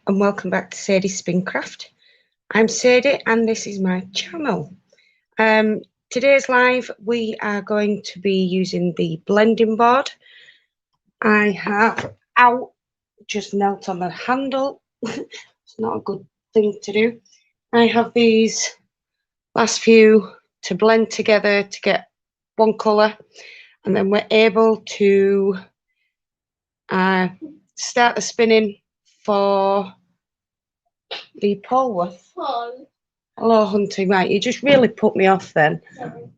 and welcome back to Sadie's Spincraft. I'm Sadie and this is my channel. Today's live we are going to be using the blending board. I have just knelt on the handle. It's not a good thing to do. I have these last few to blend together to get one colour, and then we're able to start the spinning for the polwarth. Hello, Hunty. Right, you just really put me off then. Sorry.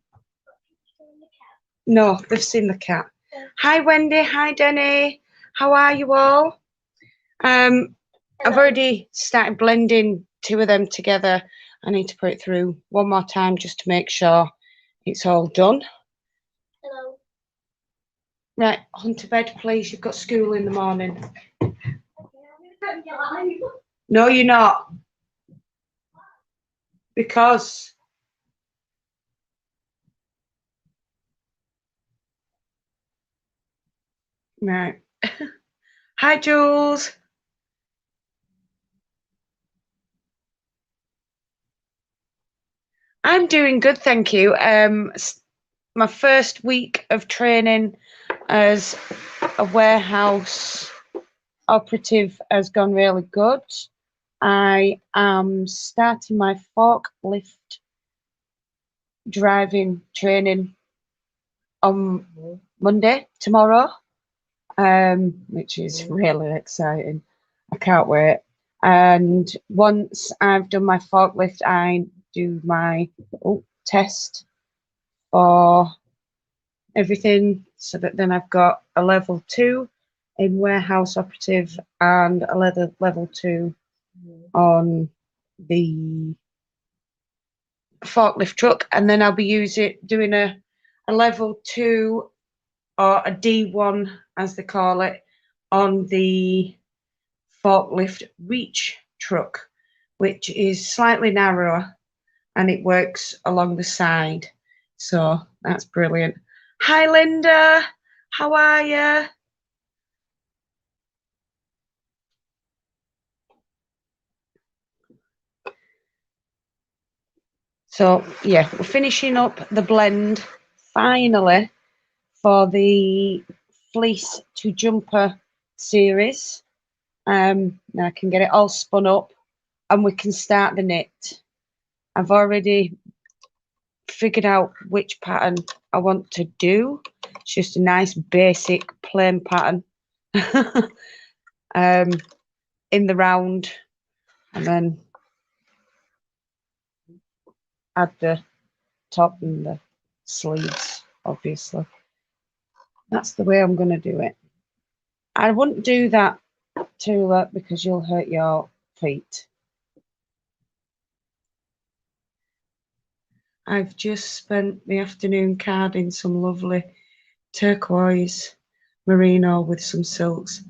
No, they've seen the cat. Yeah. Hi, Wendy. Hi, Denny. How are you all? I've already started blending two of them together. I need to put it through one more time just to make sure it's all done. Hello. Right, Hunter, bed, please. You've got school in the morning. No, you're not. Because right. Hi, Jules. I'm doing good, thank you. My first week of training as a warehouse operative has gone really good. I am starting my forklift driving training on Monday, tomorrow, which is really exciting. I can't wait. And once I've done my forklift, I do my test for everything, so that then I've got a level 2 in warehouse operative and a level 2 on the forklift truck, and then I'll be doing a level 2 or a D1 as they call it on the forklift reach truck, which is slightly narrower and it works along the side, so that's brilliant. Hi Linda, how are you? So yeah, we're finishing up the blend finally for the fleece to jumper series. Now I can get it all spun up and we can start the knit. I've already figured out which pattern I want to do. It's just a nice basic plain pattern in the round, and then add the top and the sleeves, obviously. That's the way I'm going to do it. I wouldn't do that too late because you'll hurt your feet. I've just spent the afternoon carding some lovely turquoise merino with some silks.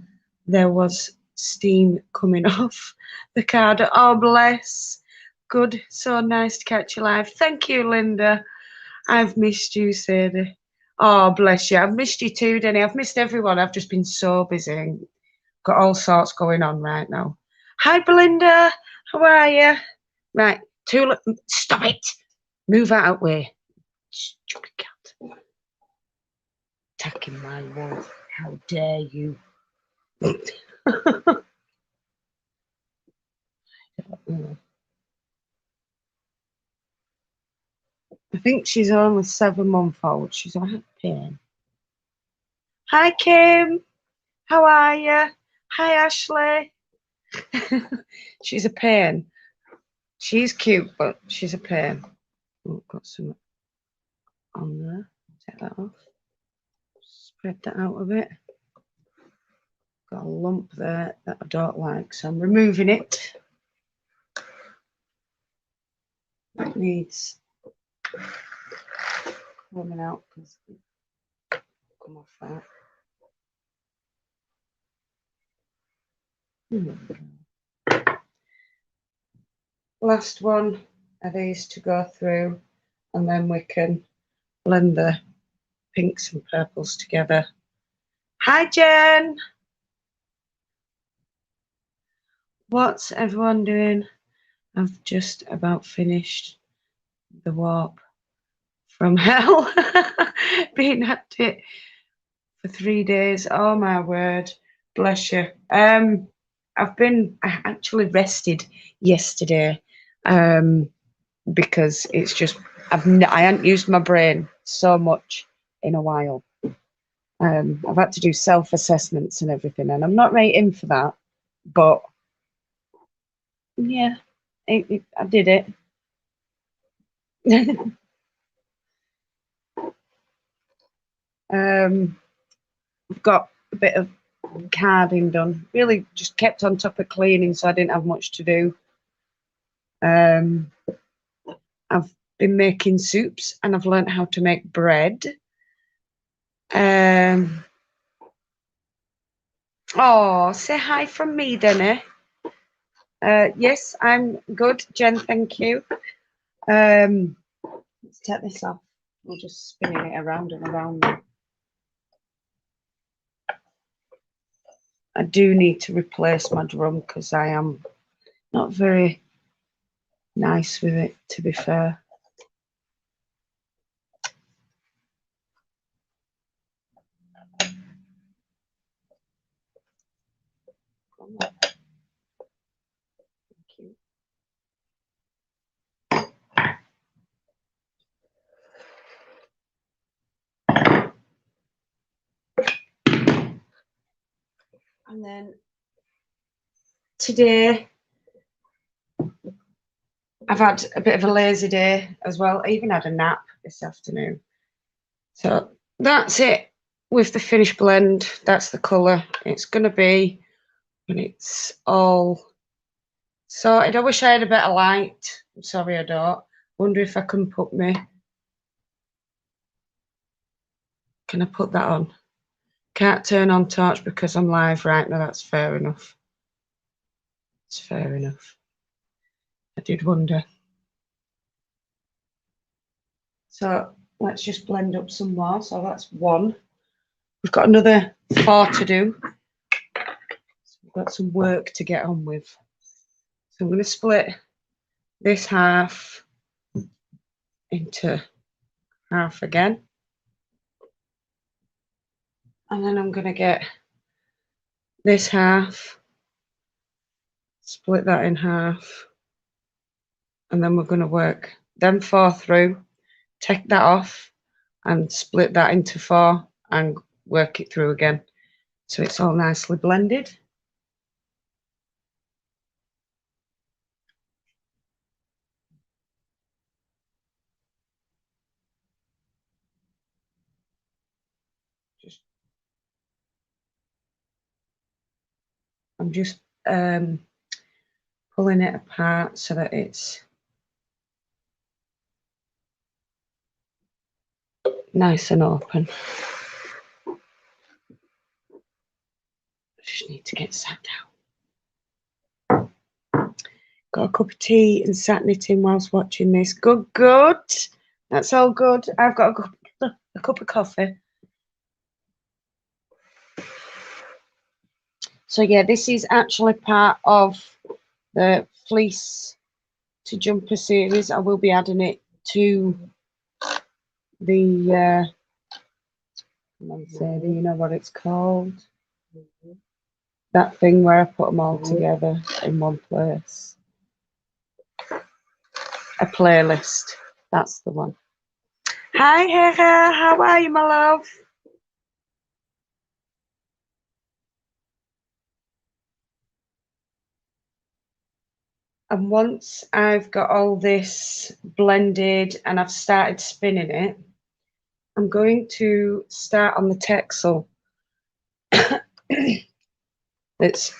There was steam coming off the card. Oh, bless. Good. So nice to catch you live. Thank you, Linda. I've missed you, Sadie. Oh, bless you. I've missed you too, Denny. I've missed everyone. I've just been so busy. Got all sorts going on right now. Hi, Belinda. How are you? Right. Stop it. Move out way. Stupid cat. Attacking my wool. How dare you? I think she's only 7-month-old. She's on her pain. Hi, Kim. How are you? Hi, Ashley. She's a pain. She's cute, but she's a pain. Oh, got some on there. Take that off. Spread that out a bit. Got a lump there that I don't like, so I'm removing it. That needs coming out because come off that. Last one of these to go through, and then we can blend the pinks and purples together. Hi, Jen. What's everyone doing? I've just about finished the warp from hell. Been at it for 3 days. Oh my word. Bless you. I actually rested yesterday. Because it's just I hadn't used my brain so much in a while. I've had to do self-assessments and everything, and I'm not rating for that, but yeah, I did it. I've got a bit of carding done. Really just kept on top of cleaning, so I didn't have much to do. I've been making soups, and I've learned how to make bread. Oh, say hi from me, Denny. Yes, I'm good, Jen. Thank you. Let's take this off. We're just spinning it around and around now. I do need to replace my drum because I am not very nice with it, to be fair. Thank you. And then today I've had a bit of a lazy day as well. I even had a nap this afternoon. So that's it with the finished blend. That's the colour it's going to be when it's all sorted. I wish I had a better light. I'm sorry I don't. Wonder if I can put me. Can I put that on? Can't turn on torch because I'm live right now. That's fair enough. It's fair enough. I did wonder. So let's just blend up some more. So that's one. We've got another 4 to do. So we've got some work to get on with. So I'm going to split this half into half again. And then I'm going to get this half, split that in half. And then we're going to work them 4 through, take that off and split that into 4 and work it through again. So it's all nicely blended. I'm just pulling it apart so that it's nice and open. I just need to get sat down. Got a cup of tea and sat knitting whilst watching this. Good, good. That's all good. I've got a cup of coffee. So yeah, this is actually part of the fleece to jumper series. I will be adding it to the do you know what it's called? That thing where I put them all together in one place. A playlist. That's the one. Hi, Hera. How are you, my love? And once I've got all this blended and I've started spinning it, I'm going to start on the texel that's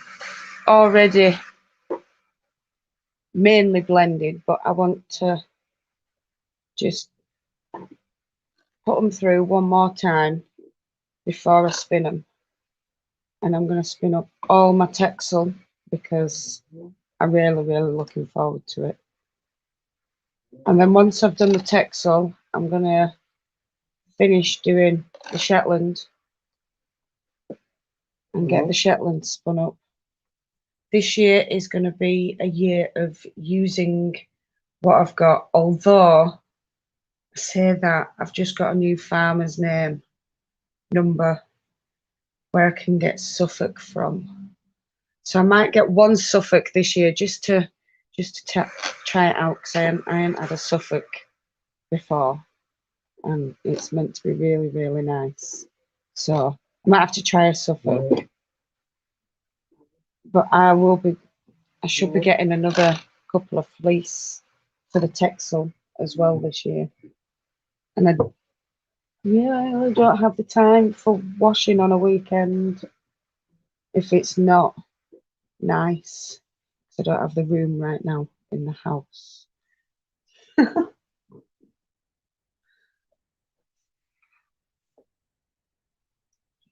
already mainly blended, but I want to just put them through one more time before I spin them. And I'm going to spin up all my texel because I'm really, really looking forward to it. And then once I've done the texel, I'm going to finish doing the Shetland and get the Shetland spun up. this year is going to be a year of using what I've got, although I say that I've just got a new farmer's name number where I can get Suffolk from. So I might get one Suffolk this year just to try it out, because I haven't had a Suffolk before, and it's meant to be really, really nice. So I might have to try a Suffolk. But I should be getting another couple of fleece for the texel as well this year. And I don't have the time for washing on a weekend if it's not nice. I don't have the room right now in the house.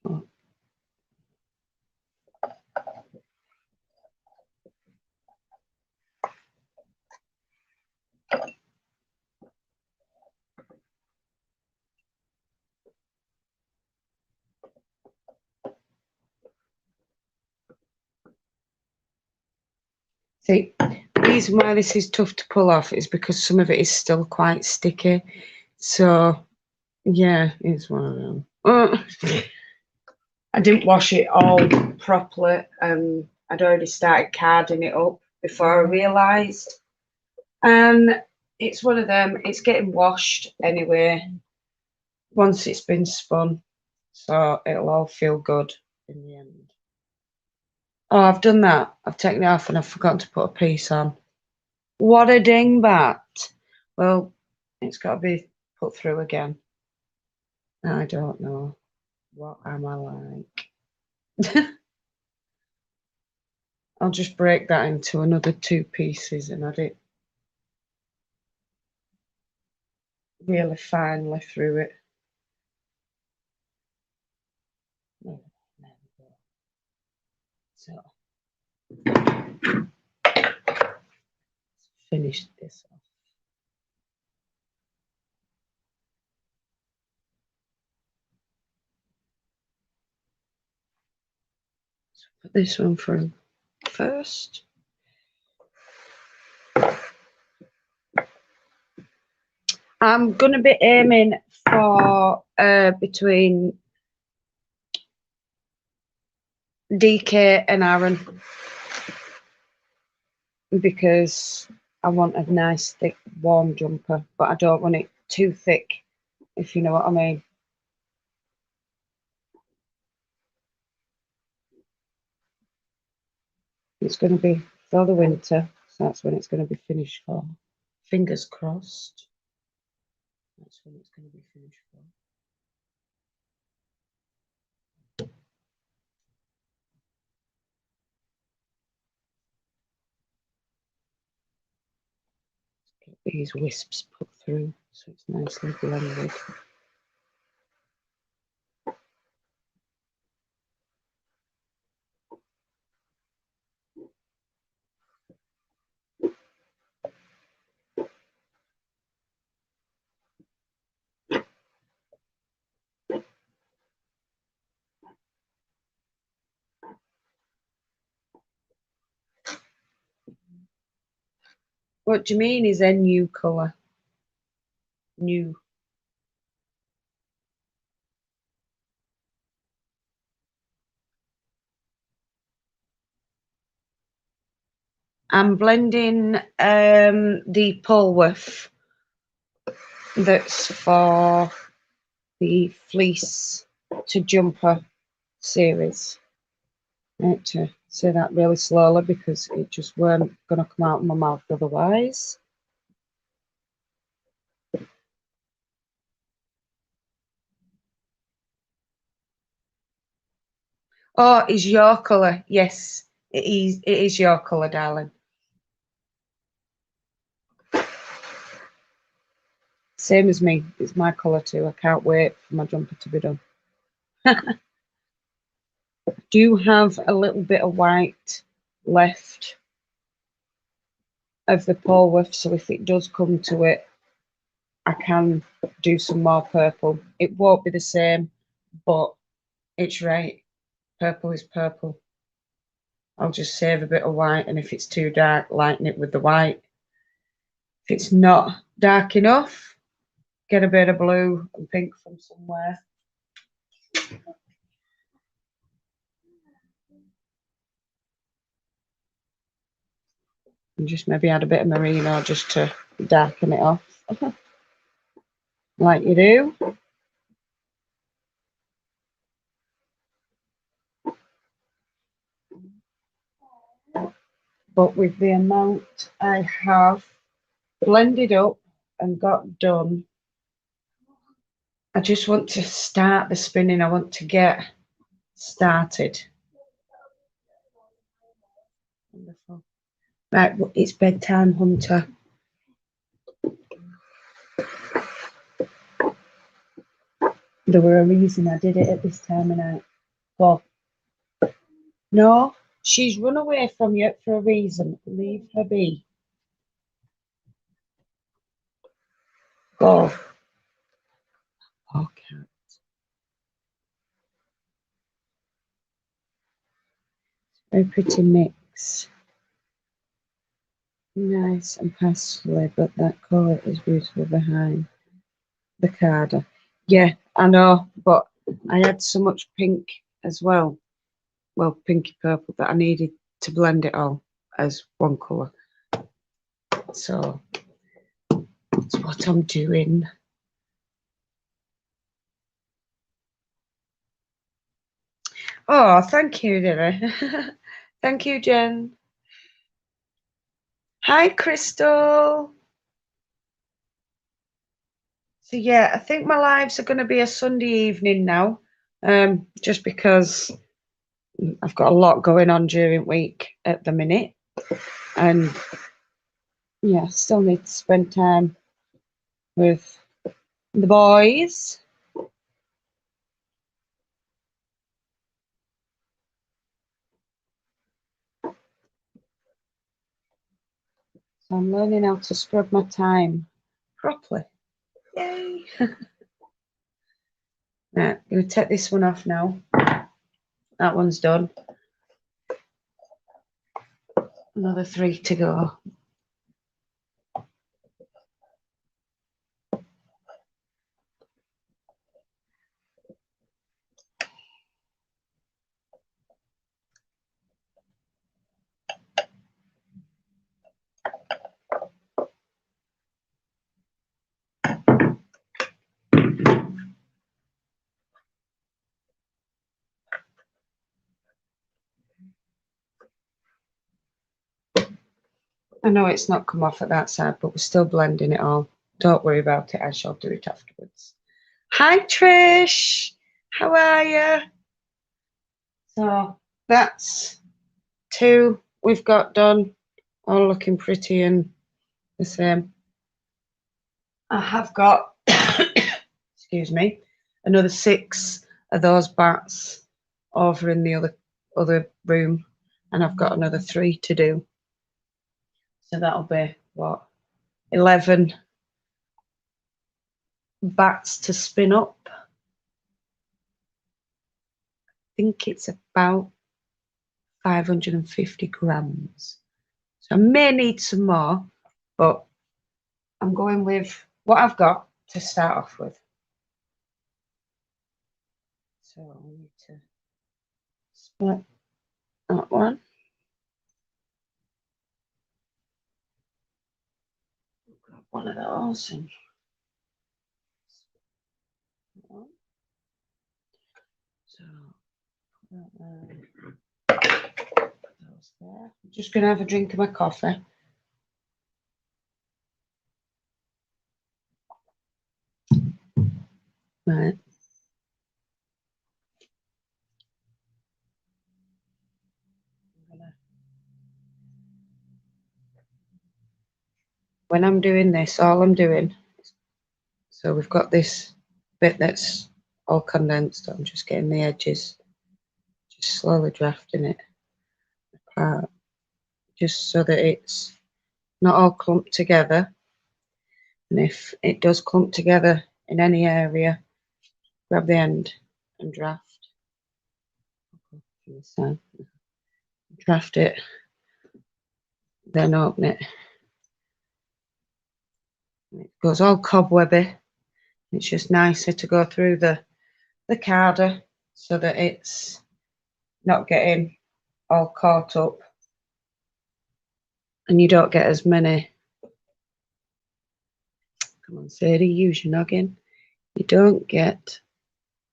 Oh. See, the reason why this is tough to pull off is because some of it is still quite sticky. So, yeah, it's one of them. I didn't wash it all properly. I'd already started carding it up before I realised. And it's one of them, it's getting washed anyway once it's been spun. So it'll all feel good in the end. Oh, I've done that. I've taken it off and I've forgotten to put a piece on. What a dingbat. Well, it's got to be put through again. I don't know. What am I like? I'll just break that into another 2 pieces and add it really finely through it. There we go. So, finish this off. So put this one through first. I'm going to be aiming for between DK and Aaron, because I want a nice thick warm jumper, but I don't want it too thick, if you know what I mean. It's going to be for the winter, so that's when it's going to be finished for. Fingers crossed. That's when it's going to be finished for. Get these wisps put through so it's nicely blended. What do you mean is a new colour? New. I'm blending the polwarth that's for the fleece to jumper series. I had to say that really slowly because it just weren't going to come out of my mouth otherwise. Oh, is your colour? Yes, it is. It is your colour, darling. Same as me. It's my colour too. I can't wait for my jumper to be done. Do have a little bit of white left of the polwarth, so if it does come to it, I can do some more purple. It won't be the same, but it's right. Purple is purple. I'll just save a bit of white, and if it's too dark, lighten it with the white. If it's not dark enough, get a bit of blue and pink from somewhere. And just maybe add a bit of merino just to darken it off. Like you do. But with the amount I have blended up and got done, I just want to start the spinning. I want to get started. Wonderful. Right, it's bedtime, Hunter. There were a reason I did it at this time of night. Go. No, she's run away from you for a reason. Leave her be. Go. Okay. Very pretty mix. Nice and pastel, but that colour is beautiful behind the card. Yeah, I know, but I had so much pink as well. Well, pinky purple that I needed to blend it all as one colour. So that's what I'm doing. Oh, thank you, Dilly. Thank you, Jen. Hi, Crystal. So yeah, I think my lives are going to be a Sunday evening now, just because I've got a lot going on during week at the minute, and yeah, still need to spend time with the boys. So I'm learning how to scrub my time properly. Yay! Right, I'm going to take this one off now. That one's done. Another 3 to go. I know it's not come off at that side, but we're still blending it all. Don't worry about it. I shall do it afterwards. Hi, Trish. How are you? So that's 2 we've got done, all looking pretty and the same. I have got, excuse me, another 6 of those bats over in the other room, and I've got another 3 to do. So that'll be what, 11 bats to spin up. I think it's about 550 grams. So I may need some more, but I'm going with what I've got to start off with. So I need to split that one. Grab one of those and so put those there. I'm just going to have a drink of my coffee. Right. When I'm doing this, all I'm doing, so we've got this bit that's all condensed. I'm just getting the edges, just slowly drafting it apart, just so that it's not all clumped together. And if it does clump together in any area, grab the end and draft. draft it, then open it. It goes all cobwebby. It's just nicer to go through the carder so that it's not getting all caught up, and you don't get as many. Come on, Sadie, use your noggin. You don't get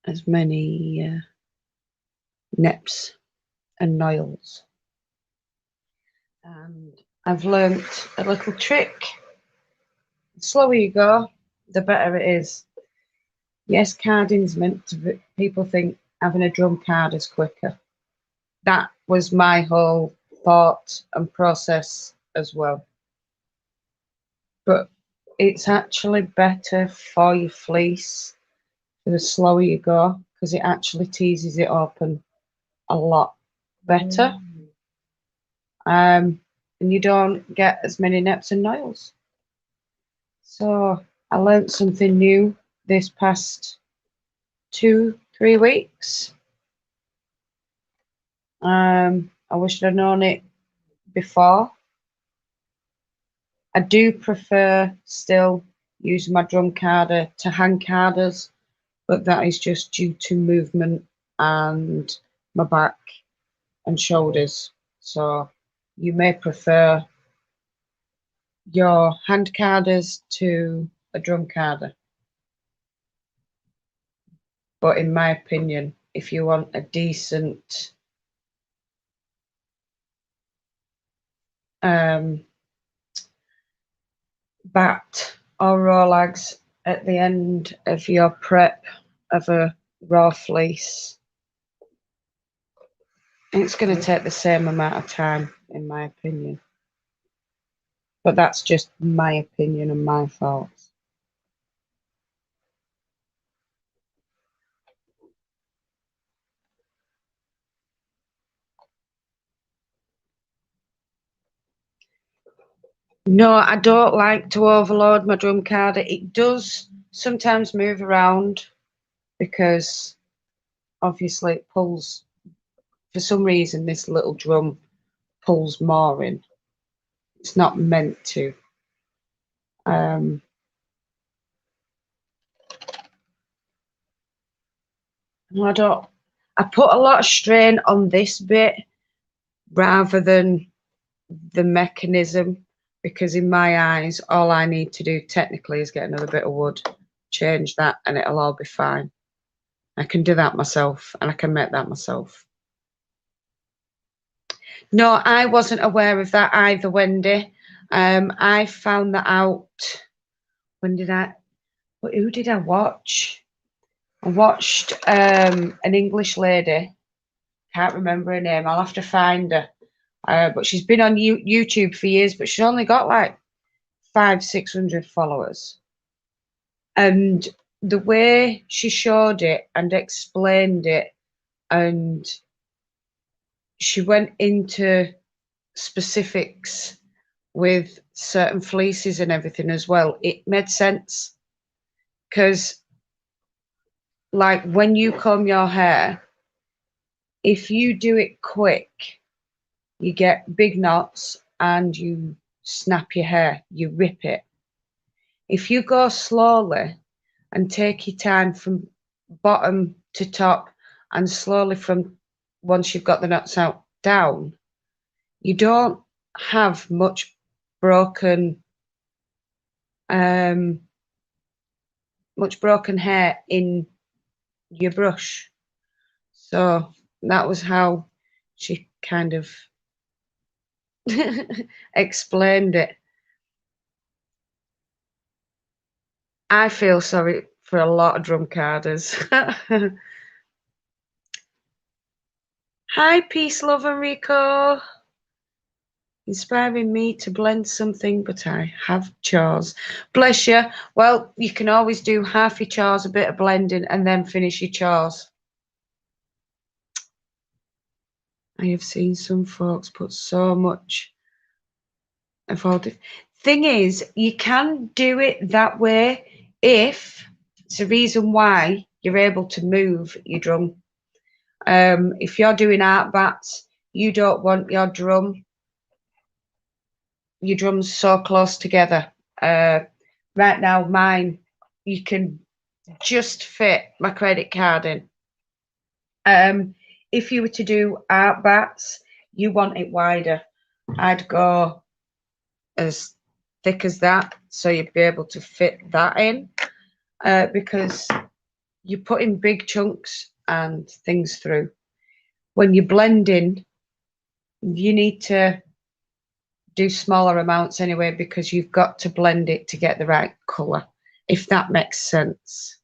as many neps and nails. And I've learnt a little trick. The slower you go, the better it is. Yes, carding's meant to be, people think having a drum card is quicker. That was my whole thought and process as well. But it's actually better for your fleece the slower you go, because it actually teases it open a lot better. And you don't get as many neps and nails. So I learnt something new this past 2-3 weeks. I wish I'd known it before. I do prefer still using my drum carder to hand carders, but that is just due to movement and my back and shoulders. So you may prefer your hand carders to a drum carder. But in my opinion, if you want a decent bat or rolags at the end of your prep of a raw fleece, it's going to take the same amount of time, in my opinion. But that's just my opinion and my thoughts. No, I don't like to overload my drum carder. It does sometimes move around because obviously it pulls, for some reason this little drum pulls more in. It's not meant to. I put a lot of strain on this bit rather than the mechanism, because in my eyes all I need to do technically is get another bit of wood, change that, and it'll all be fine. I can do that myself, and I can make that myself. No, I wasn't aware of that either, Wendy. I found that out. When did I? Who did I watch? I watched an English lady. Can't remember her name. I'll have to find her. But she's been on YouTube for years, but she's only got like 500-600 followers. And the way she showed it and explained it, and she went into specifics with certain fleeces and everything as well, it made sense. Because like when you comb your hair, if you do it quick, you get big knots and you snap your hair, you rip it. If you go slowly and take your time from bottom to top and slowly from once you've got the knots out down, you don't have much broken hair in your brush. So that was how she kind of explained it. I feel sorry for a lot of drum carders. Hi, peace, love, and Rico. Inspiring me to blend something, but I have chores. Bless you. Well, you can always do half your chores, a bit of blending, and then finish your chores. I have seen some folks put so much of all the thing is, you can do it that way if it's a reason why you're able to move your drum. If you're doing art bats, you don't want your drums so close together. Right now, mine, you can just fit my credit card in. If you were to do art bats, you want it wider. I'd go as thick as that, so you'd be able to fit that in, because you're putting big chunks and things through. When you're blending, you need to do smaller amounts anyway, because you've got to blend it to get the right colour, if that makes sense.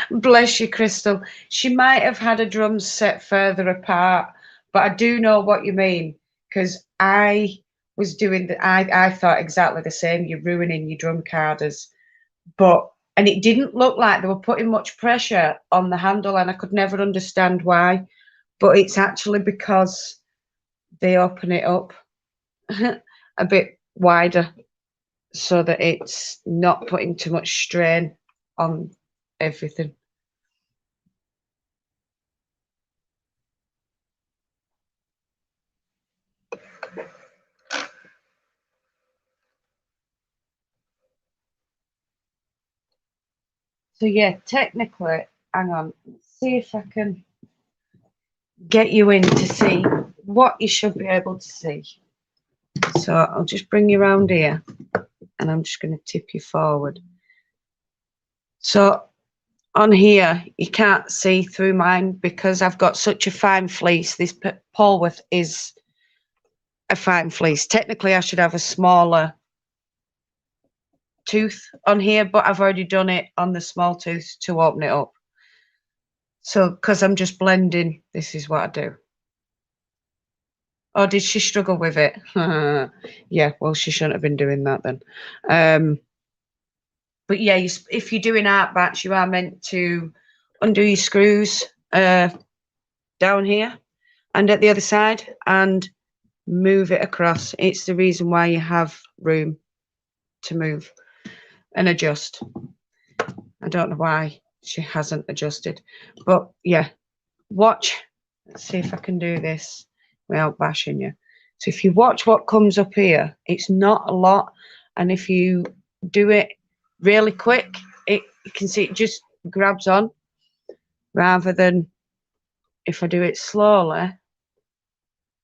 Bless you, Crystal. She might have had her drums set further apart, but I do know what you mean, because I was doing the I thought exactly the same. You're ruining your drum carders, and it didn't look like they were putting much pressure on the handle, and I could never understand why. But it's actually because they open it up a bit wider so that it's not putting too much strain on everything. So yeah, technically, hang on, let's see if I can get you in to see what you should be able to see. So I'll just bring you around here, and I'm just going to tip you forward. So on here, you can't see through mine because I've got such a fine fleece. This polwarth is a fine fleece. Technically, I should have a smaller tooth on here, but I've already done it on the small tooth to open it up. So because I'm just blending, this is what I do. Oh, did she struggle with it? Yeah, well, she shouldn't have been doing that then. But yeah, if you're doing art bats, you are meant to undo your screws down here and at the other side and move it across. It's the reason why you have room to move and adjust. I don't know why she hasn't adjusted, but yeah, watch. Let's see if I can do this without bashing you. So if you watch what comes up here, it's not a lot, and if you do it really quick, you can see it just grabs on, rather than if I do it slowly,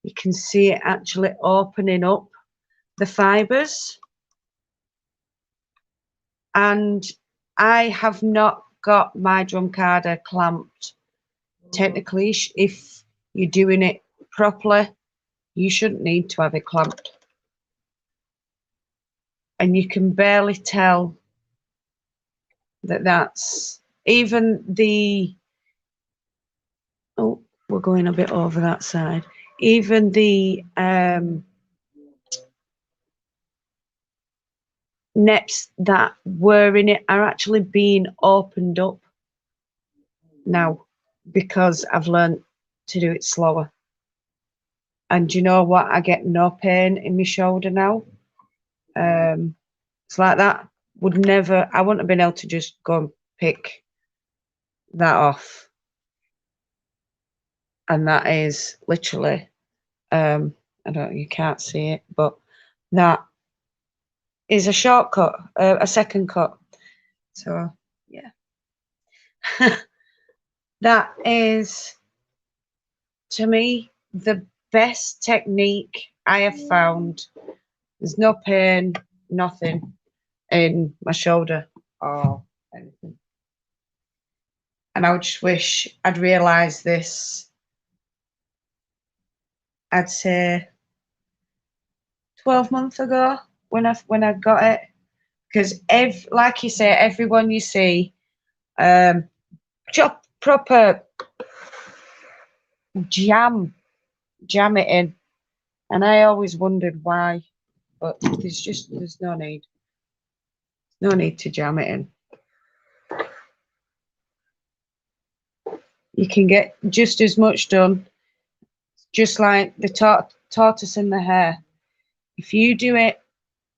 you can see it actually opening up the fibres. And I have not got my drum carder clamped. Technically, if you're doing it properly, you shouldn't need to have it clamped. And you can barely tell that that's even the, oh, we're going a bit over that side. Even the neps that were in it are actually being opened up now because I've learned to do it slower. And you know what? I get no pain in my shoulder now. It's like that. I wouldn't have been able to just go and pick that off. And that is literally, you can't see it, but that is a shortcut, a second cut. So, yeah. That is, to me, the best technique I have found. There's no pain, nothing in my shoulder or anything. And I just wish I'd realised this, I'd say 12 months ago when I got it. Because like you say, everyone you see, proper jam it in. And I always wondered why, but there's no need. No need to jam it in. You can get just as much done, just like the tortoise in the hare. If you do it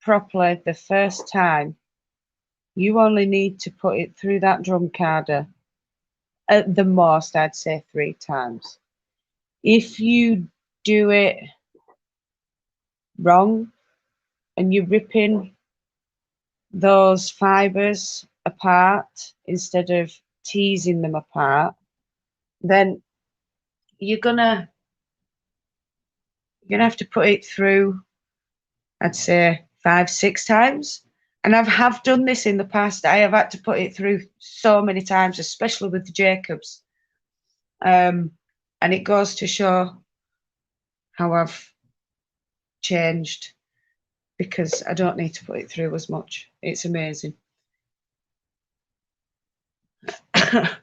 properly the first time, you only need to put it through that drum carder At the most, I'd say 3 times. If you do it wrong and you're ripping those fibres apart instead of teasing them apart, then you're gonna have to put it through, I'd say 5, 6 times. And I have done this in the past. I have had to put it through so many times, especially with the Jacobs. And it goes to show how I've changed, because I don't need to put it through as much. It's amazing. It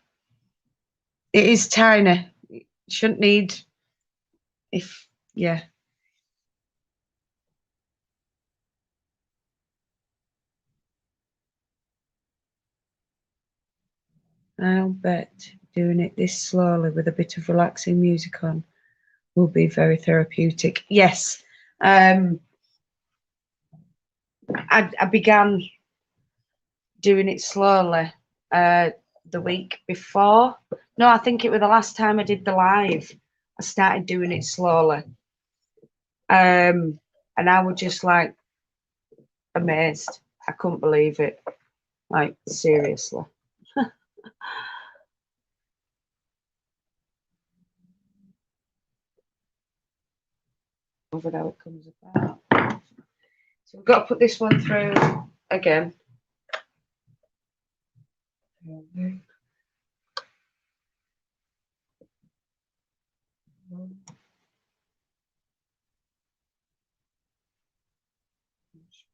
is tiny. You shouldn't need, yeah. I'll bet doing it this slowly with a bit of relaxing music on will be very therapeutic. Yes. I began doing it slowly the week before. No, I think it was the last time I did the live. I started doing it slowly. And I was just like amazed. I couldn't believe it. Like, seriously. Over how it comes about. So we've got to put this one through again.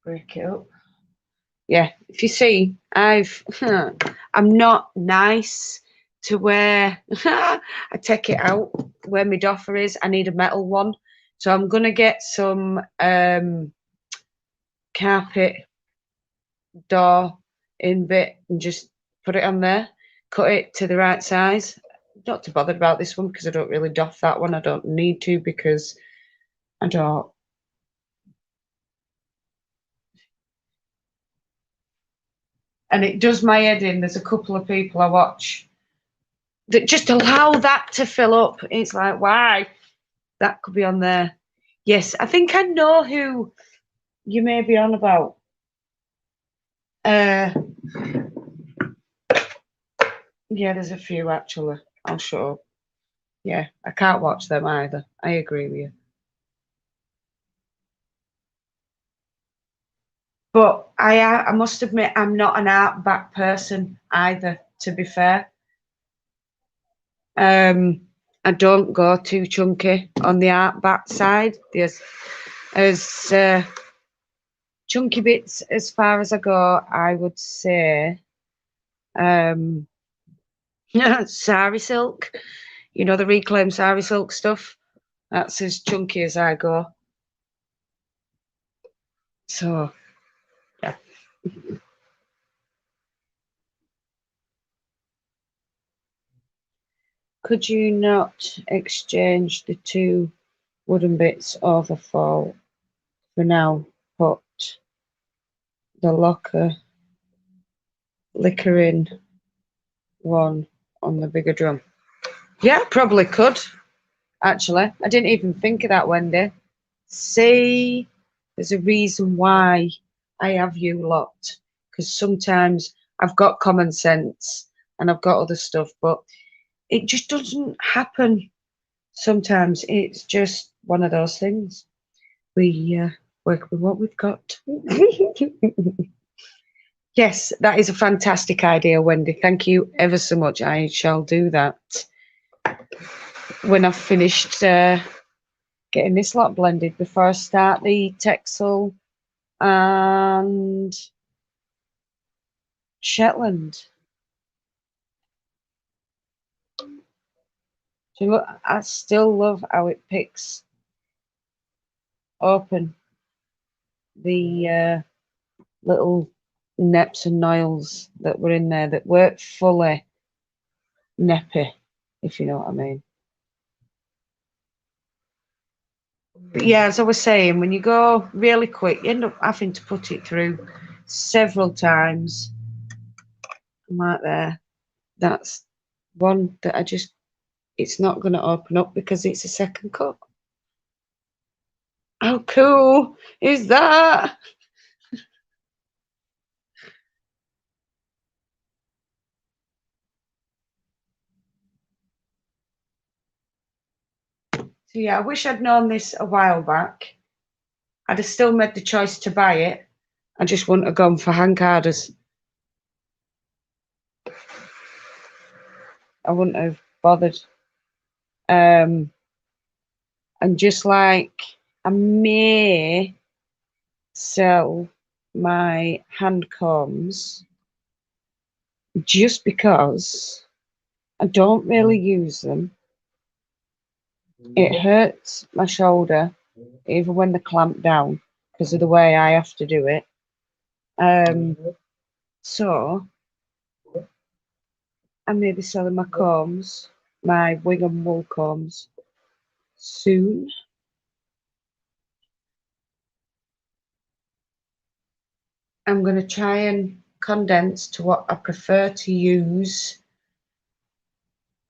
Break it up. Yeah, if you see, I'm not nice to where I take it out where my doffer is. I need a metal one. So I'm gonna get some carpet door in bit and just put it on there, cut it to the right size. Not too bothered about this one because I don't really doff that one. I don't need to because I don't. And it does my head in. There's a couple of people I watch that just allow that to fill up. It's like, why? That could be on there. Yes, I think I know who you may be on about. Yeah, there's a few actually. I'll shut up. Yeah, I can't watch them either. I agree with you. But I must admit, I'm not an art back person either, to be fair. I don't go too chunky on the art back side. There's as chunky bits as far as I go, I would say sari silk, you know, the reclaimed sari silk stuff. That's as chunky as I go. So, yeah. Could you not exchange the 2 wooden bits over for now? Put the liquoring one on the bigger drum. Yeah, probably could. Actually, I didn't even think of that, Wendy. See, there's a reason why I have you lot, because sometimes I've got common sense and I've got other stuff, but it just doesn't happen. Sometimes it's just one of those things. We work with what we've got. Yes, that is a fantastic idea, Wendy. Thank you ever so much. I shall do that when I've finished getting this lot blended before I start the Texel and Shetland. So look, I still love how it picks open the little neps and noils that were in there that weren't fully neppy, if you know what I mean. But yeah, as I was saying, when you go really quick, you end up having to put it through several times. Right there. That's one that it's not going to open up because it's a second cut. How cool is that? So yeah, I wish I'd known this a while back. I'd have still made the choice to buy it. I just wouldn't have gone for hand carders. I wouldn't have bothered. And just like I may sell my hand combs just because I don't really use them. It hurts my shoulder even when they clamp down because of the way I have to do it. So I may be selling my combs, my wing and wool combs, soon. I'm going to try and condense to what I prefer to use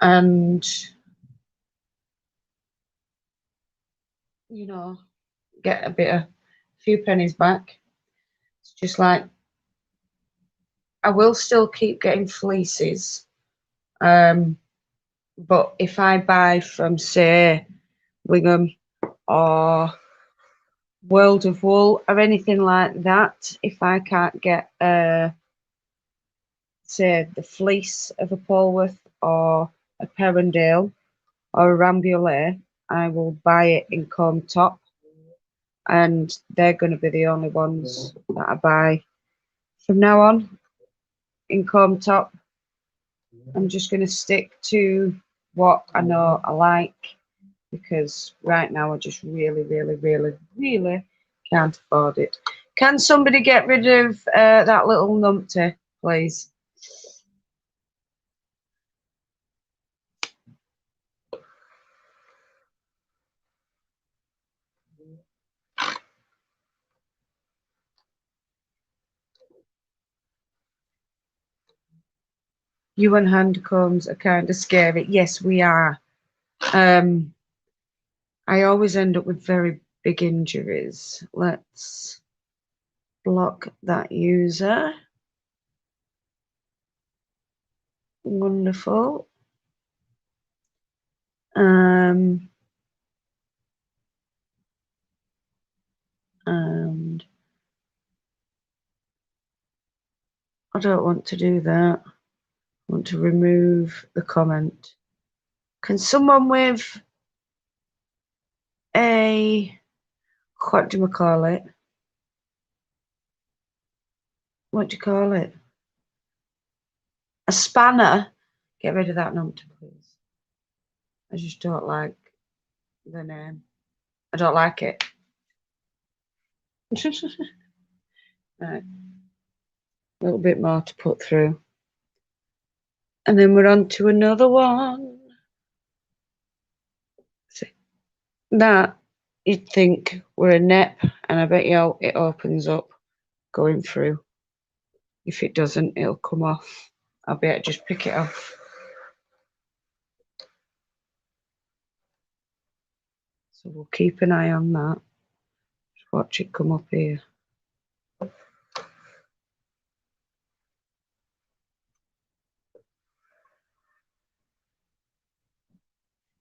and, you know, get a few pennies back. It's just like I will still keep getting fleeces, but if I buy from, say, Wingham or World of Wool or anything like that, if I can't get say the fleece of a polwarth or a Perrendale or a Rambouillet, I will buy it in comb top, and they're going to be the only ones that I buy from now on in comb top. I'm just going to stick to what I know I like, because right now I just really can't afford it. Can somebody get rid of that little numpty, please? You and hand combs are kind of scary. Yes, we are. I always end up with very big injuries. Let's block that user. Wonderful. And I don't want to do that. I want to remove the comment. Can someone with a, what do we call it? What do you call it? A spanner. Get rid of that number, please. I just don't like the name. I don't like it. Right. A little bit more to put through. And then we're on to another one. That you'd think were a nep, and I bet you it opens up going through. If it doesn't, it'll come off. I'll be able to just pick it off. So we'll keep an eye on that. Just watch it come up here.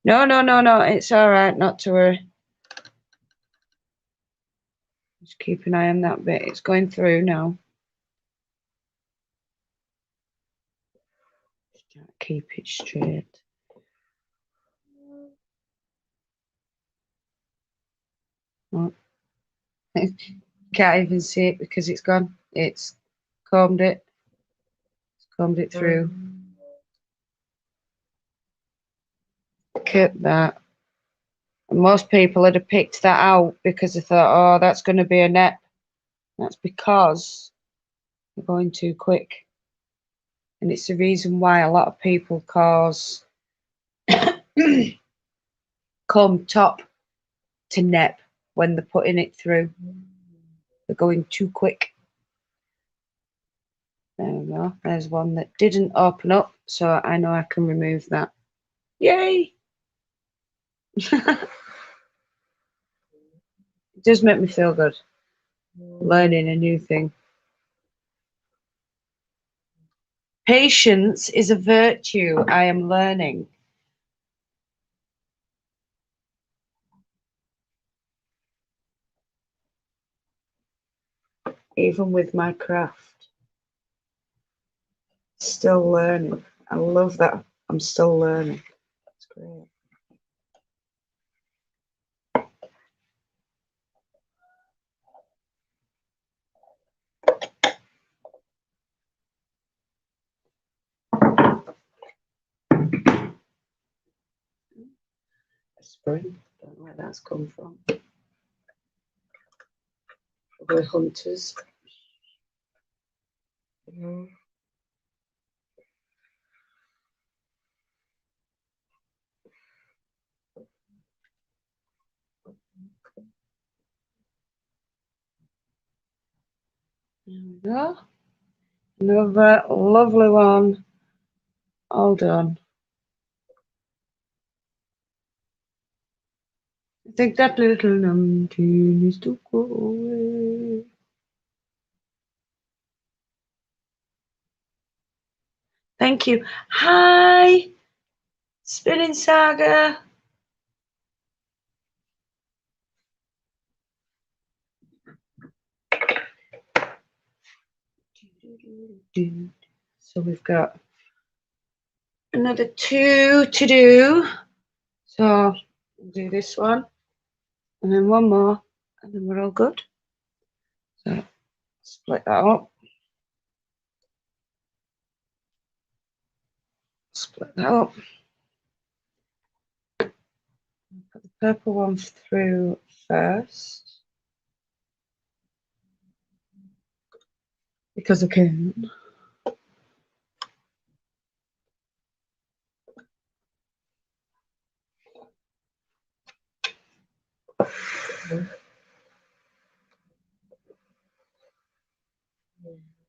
No, it's all right, not to worry. Just keep an eye on that bit. It's going through now. Just can't keep it straight. Oh. Can't even see it because it's gone. It's combed it. It's combed it through. Look at that. And most people would have picked that out because they thought, oh, that's going to be a nep. That's because they're going too quick. And it's the reason why a lot of people cause comb top to nep when they're putting it through. They're going too quick. There we go. There's one that didn't open up, so I know I can remove that. Yay! It does make me feel good, learning a new thing. Patience is a virtue I am learning. Even with my craft. Still learning. I love that. I'm still learning. That's great. Spring. Don't know where that's come from. Probably hunters. There we go. Another lovely one. All done. I think that little numbkin is to go away. Thank you. Hi, Spinning Saga. So we've got another 2 to do. So we'll do this one and then one more and then we're all good. So split that up. Split that up. Put the purple one through first. Because I can.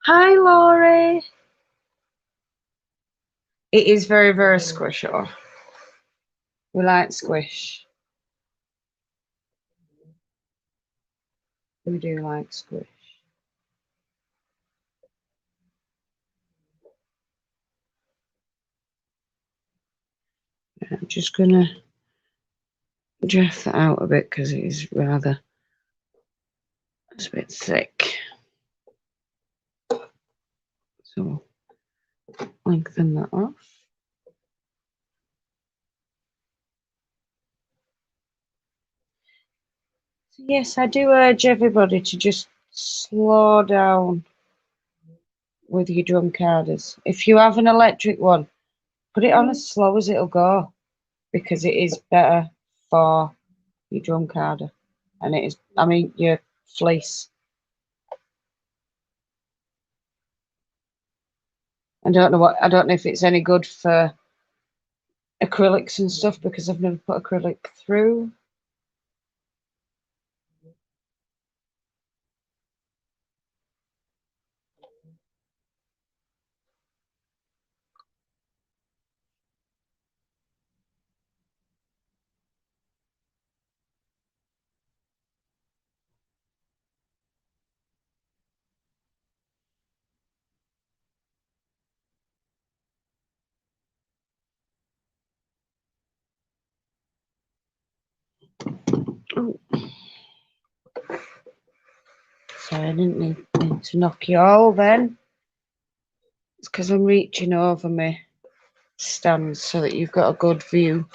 Hi, Laurie. It is very, very squishy. We like squish. We do like squish. I'm just going to draft that out a bit because it is rather, it's a bit thick. So lengthen that off. So yes, I do urge everybody to just slow down with your drum carders. If you have an electric one, put it on as slow as it'll go because it is better for your drum carder. And it is, I mean, your fleece. I don't know if it's any good for acrylics and stuff because I've never put acrylic through. Oh. Sorry, I didn't need to knock you all then. It's because I'm reaching over my stand so that you've got a good view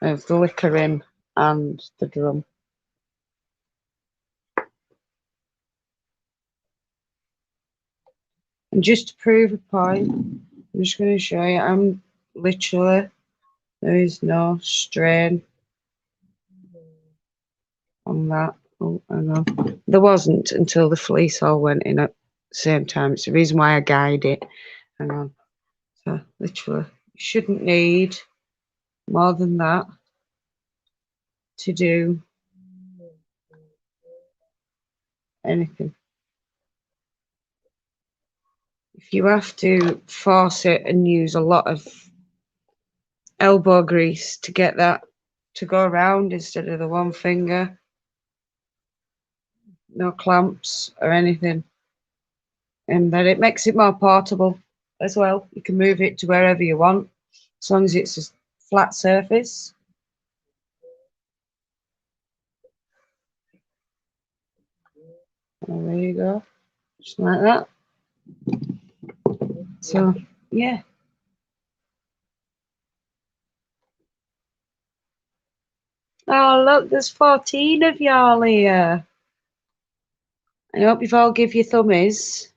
of the liquor in and the drum. And just to prove a point, I'm just going to show you, I'm literally, there is no strain on that. Oh, hang on. There wasn't until the fleece all went in at the same time. It's the reason why I guide it. Hang on. So literally, you shouldn't need more than that to do anything. if you have to force it and use a lot of elbow grease to get that to go around instead of the one finger, no clamps or anything, and then it makes it more portable as well. You can move it to wherever you want as long as it's a flat surface. And there you go, just like that. So yeah. Oh look, there's 14 of y'all here. I hope you've all give your thummies.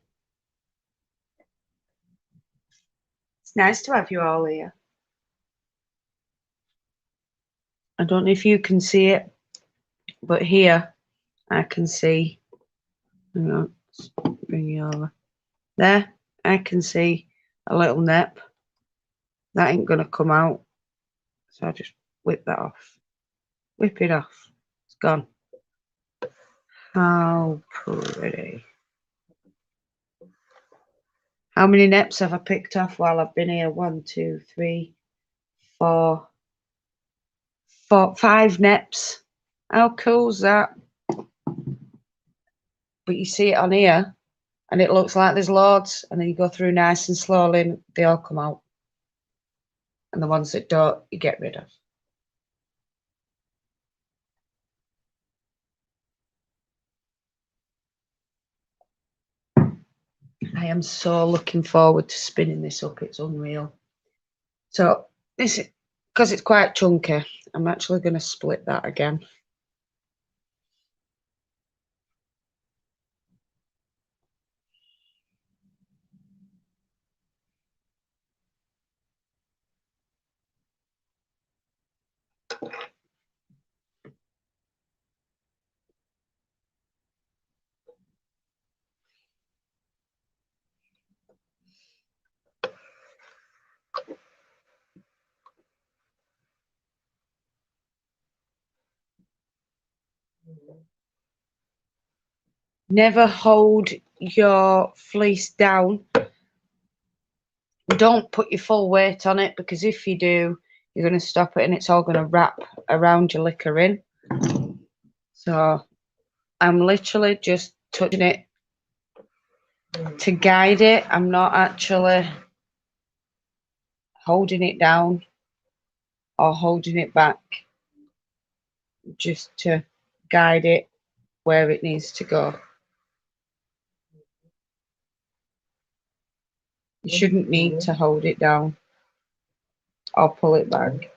It's nice to have you all here. I don't know if you can see it, but here I can see. Hang on, let's bring you over. There, I can see a little nip. That ain't gonna come out. So I just whip that off. Whip it off. It's gone. How pretty. How many nips have I picked off while I've been here? 1, 2, 3, 4, 5 nips. How cool's that? But you see it on here and it looks like there's loads, and then you go through nice and slowly and they all come out. And the ones that don't, you get rid of. I am so looking forward to spinning this up. It's unreal. So this is, because it's quite chunky, I'm actually going to split that again. Never hold your fleece down. Don't put your full weight on it, because if you do, you're going to stop it and it's all going to wrap around your liquor in. So I'm literally just touching it to guide it. I'm not actually holding it down or holding it back, just to guide it where it needs to go. You shouldn't need to hold it down or pull it back.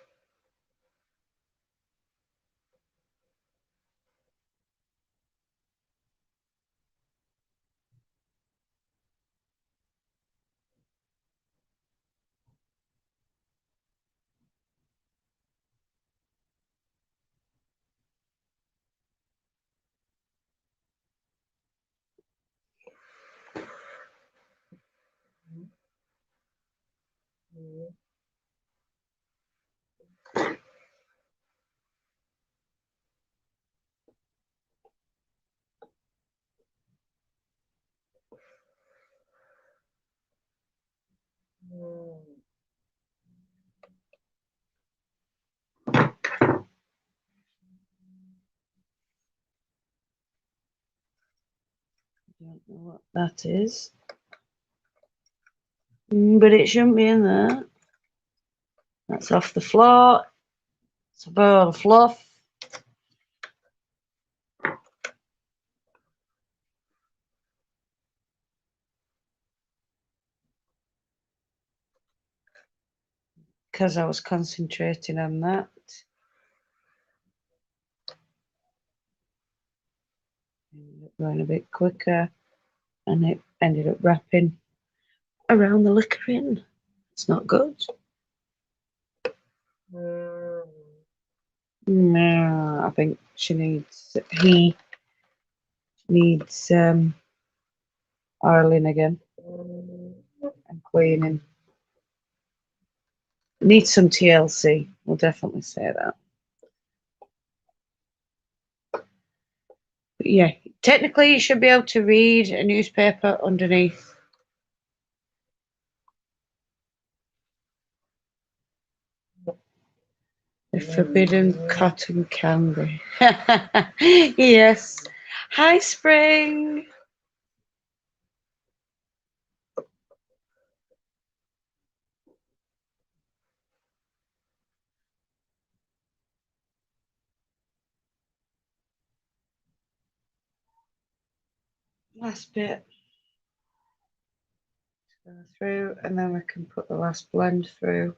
I don't know what that is, but it shouldn't be in there. That's off the floor. It's a ball of fluff. Because I was concentrating on that. Ended up going a bit quicker, and it ended up wrapping around the liquor in. It's not good. No, I think he needs oiling again and cleaning. Needs some TLC. We'll definitely say that. But yeah, technically you should be able to read a newspaper underneath. forbidden cotton candy. Yes. Hi, Spring. Last bit to go through, and then we can put the last blend through.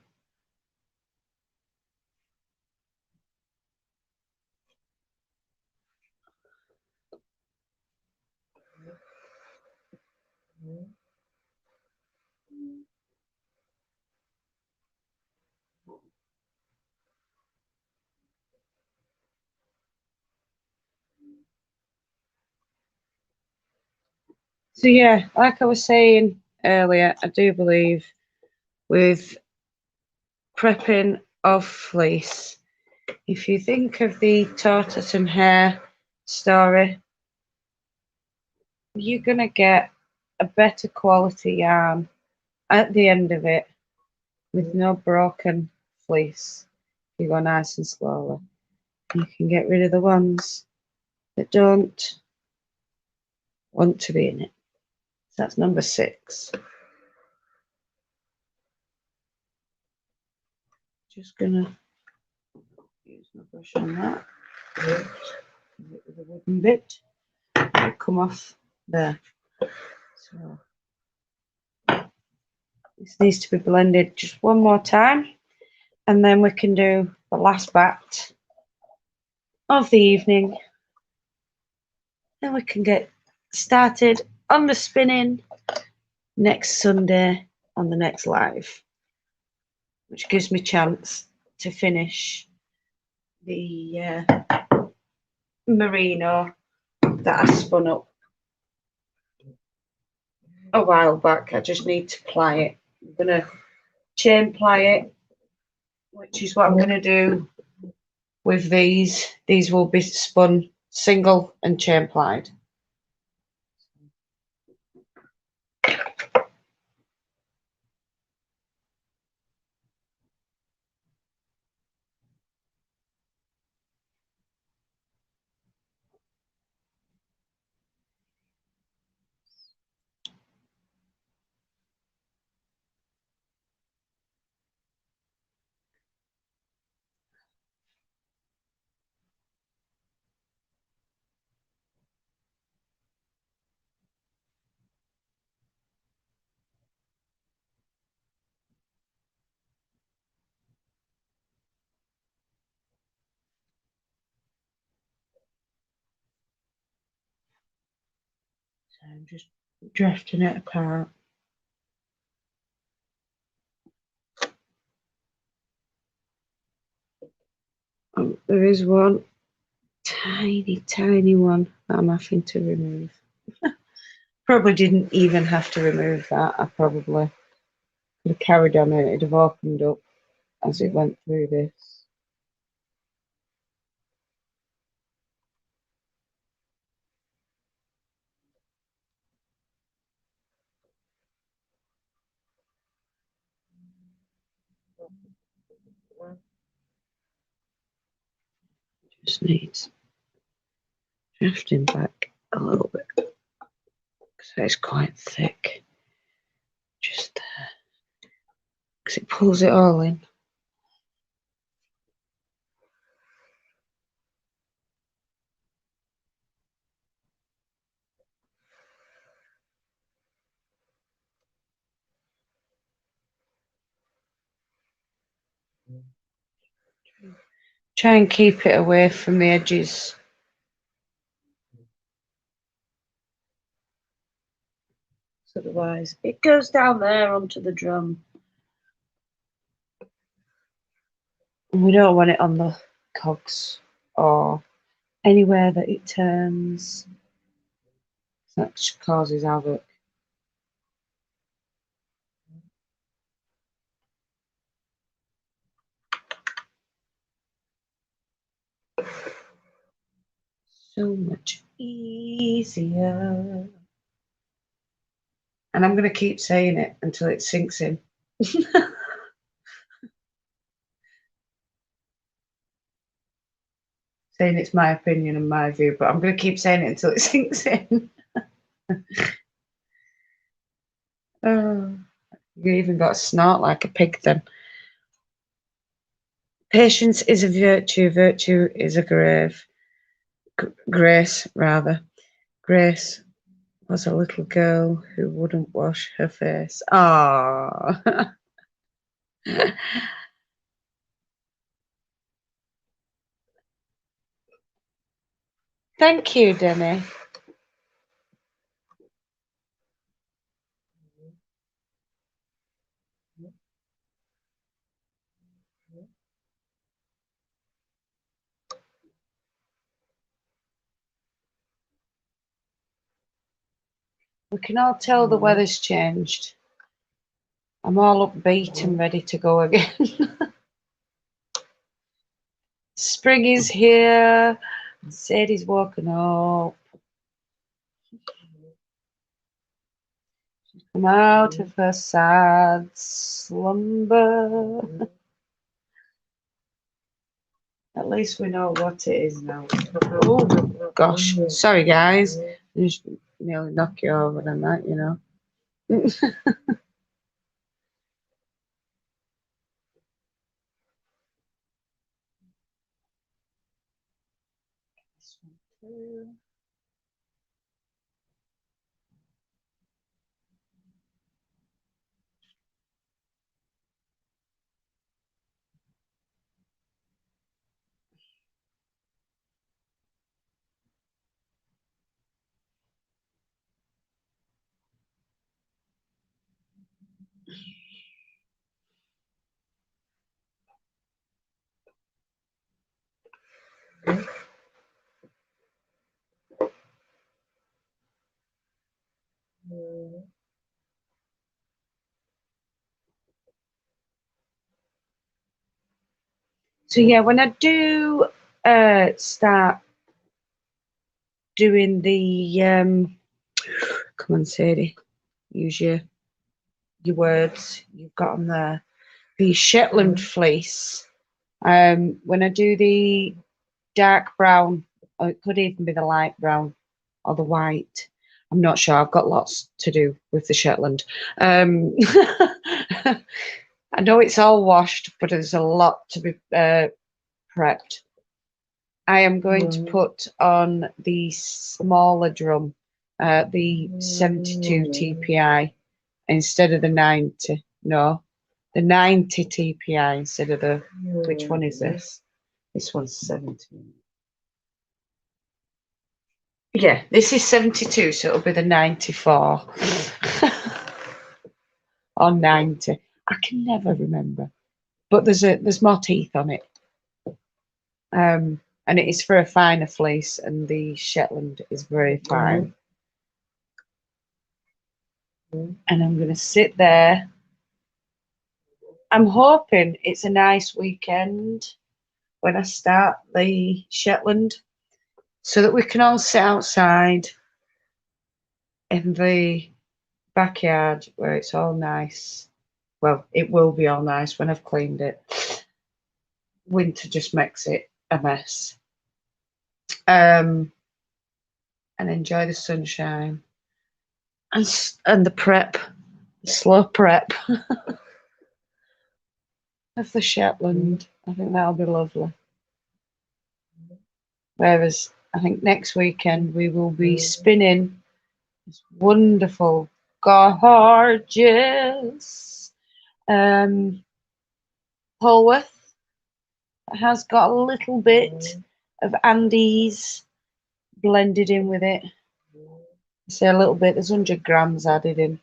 So yeah, like I was saying earlier, I do believe with prepping of fleece, if you think of the tortoise and hare story, you're gonna get a better quality yarn at the end of it with no broken fleece. You go nice and slowly. You can get rid of the ones that don't want to be in it. So that's number 6. Just gonna use my brush on that. With a wooden bit. It'll come off there. So this needs to be blended just one more time, and then we can do the last bat of the evening. Then we can get started on the spinning next Sunday on the next live, which gives me chance to finish the merino that I spun up a while back. I just need to ply it. I'm gonna chain ply it, which is what I'm gonna do with these. These will be spun single and chain plied. So I'm just drafting it apart. There is one tiny one that I'm having to remove. Probably didn't even have to remove that. I probably could have carried on and it'd have opened up as it went through this. Just needs drafting back a little bit because it's quite thick. Just there. Because it pulls it all in. Try and keep it away from the edges. Otherwise, it goes down there onto the drum. And we don't want it on the cogs or anywhere that it turns. That causes havoc. So much easier. And I'm going to keep saying it until it sinks in. saying it's my opinion and my view, but I'm going to keep saying it until it sinks in. Oh, you even got a snort like a pig then. Patience is a virtue. Virtue is a grave. Grace, rather. Grace was a little girl who wouldn't wash her face. Ah. Thank you, Demi. We can all tell the weather's changed. I'm all upbeat and ready to go again. Spring is here. Sadie's woken up. She's come out of her sad slumber. At least we know what it is now. Oh gosh, sorry guys. I just nearly knock you over than that, you know. So yeah, when I do start doing the come on, Sadie, use your words you've got on there. The Shetland fleece. When I do the dark brown, or it could even be the light brown or the white. I'm not sure. I've got lots to do with the Shetland. I know it's all washed, but there's a lot to be prepped. I am going to put on the smaller drum, the 72 TPI instead of the 90. No, the 90 TPI instead of the, which one is this? This one's 70. Yeah, this is 72, so it'll be the 94. Or 90. I can never remember. But there's more teeth on it. And it is for a finer fleece, and the Shetland is very fine. And I'm going to sit there. I'm hoping it's a nice weekend when I start the Shetland, so that we can all sit outside in the backyard where it's all nice. Well, it will be all nice when I've cleaned it. Winter just makes it a mess. And enjoy the sunshine and the prep, the slow prep of the Shetland. I think that'll be lovely. Whereas I think next weekend we will be spinning this wonderful, gorgeous polwarth. It has got a little bit of Andes blended in with it. Say a little bit, there's 100 grams added in.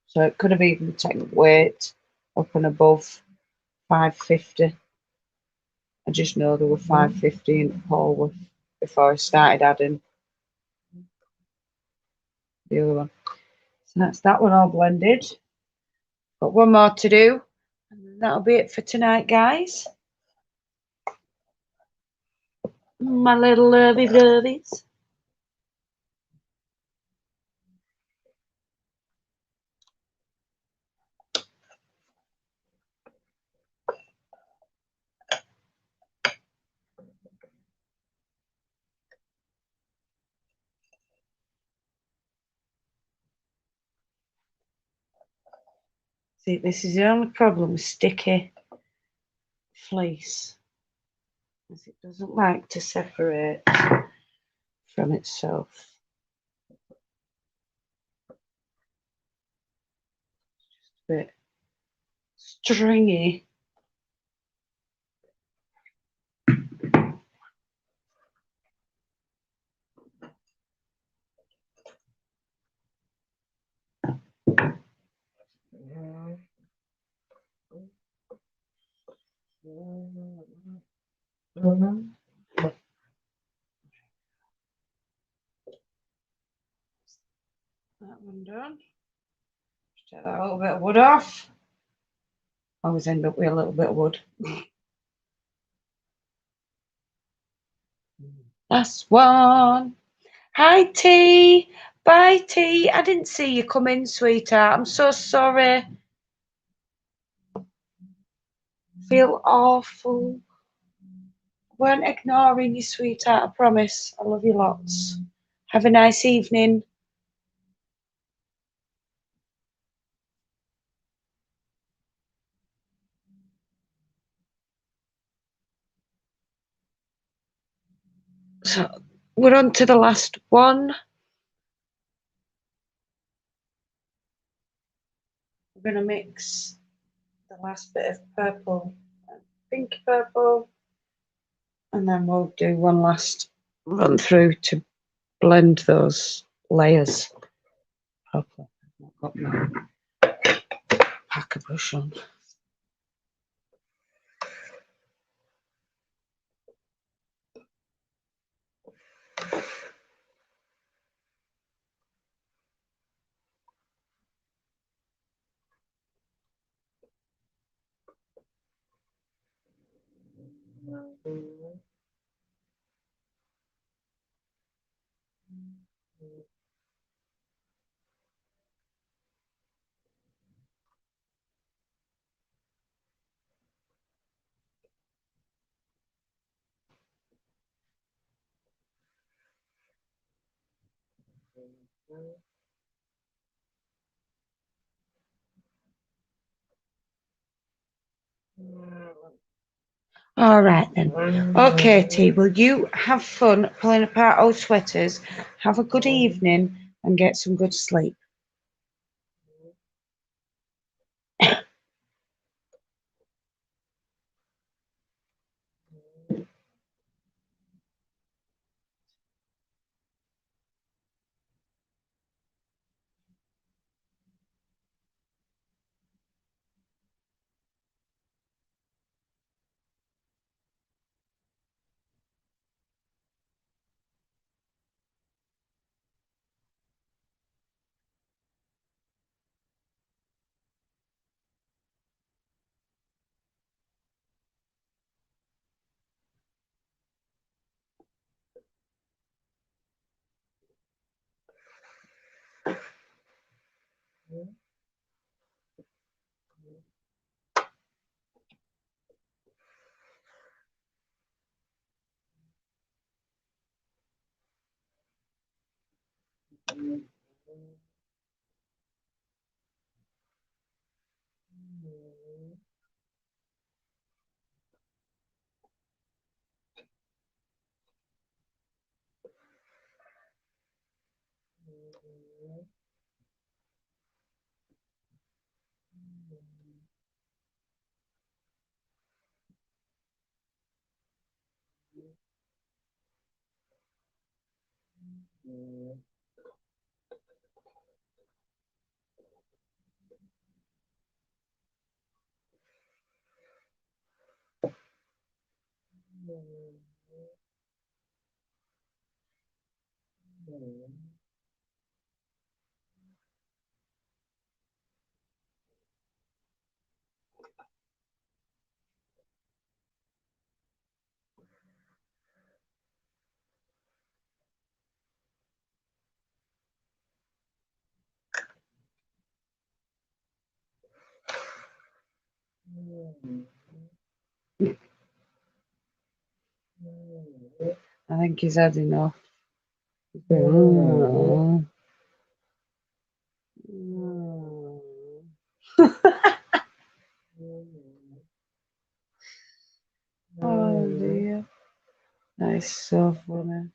So it could have even taken weight up and above 550. I just know there were 550 in polwarth before I started adding the other one. So that's that one all blended. Got one more to do, and that'll be it for tonight, guys. My little lovies. See, this is the only problem with sticky fleece, as it doesn't like to separate from itself. Just a bit stringy. That one done. Just take that little bit of wood off. Always end up with a little bit of wood. Last one. Hi T. Bye T. I didn't see you come in, sweetheart. I'm so sorry. Feel awful. Weren't ignoring you, sweetheart. I promise. I love you lots. Have a nice evening. So we're on to the last one. We're going to mix the last bit of purple and pink purple, and then we'll do one last run through to blend those layers properly. I've got my packer brush on. All right then. Okay, T. Will you have fun pulling apart old sweaters? Have a good evening and get some good sleep. I think he's had enough. is so funny.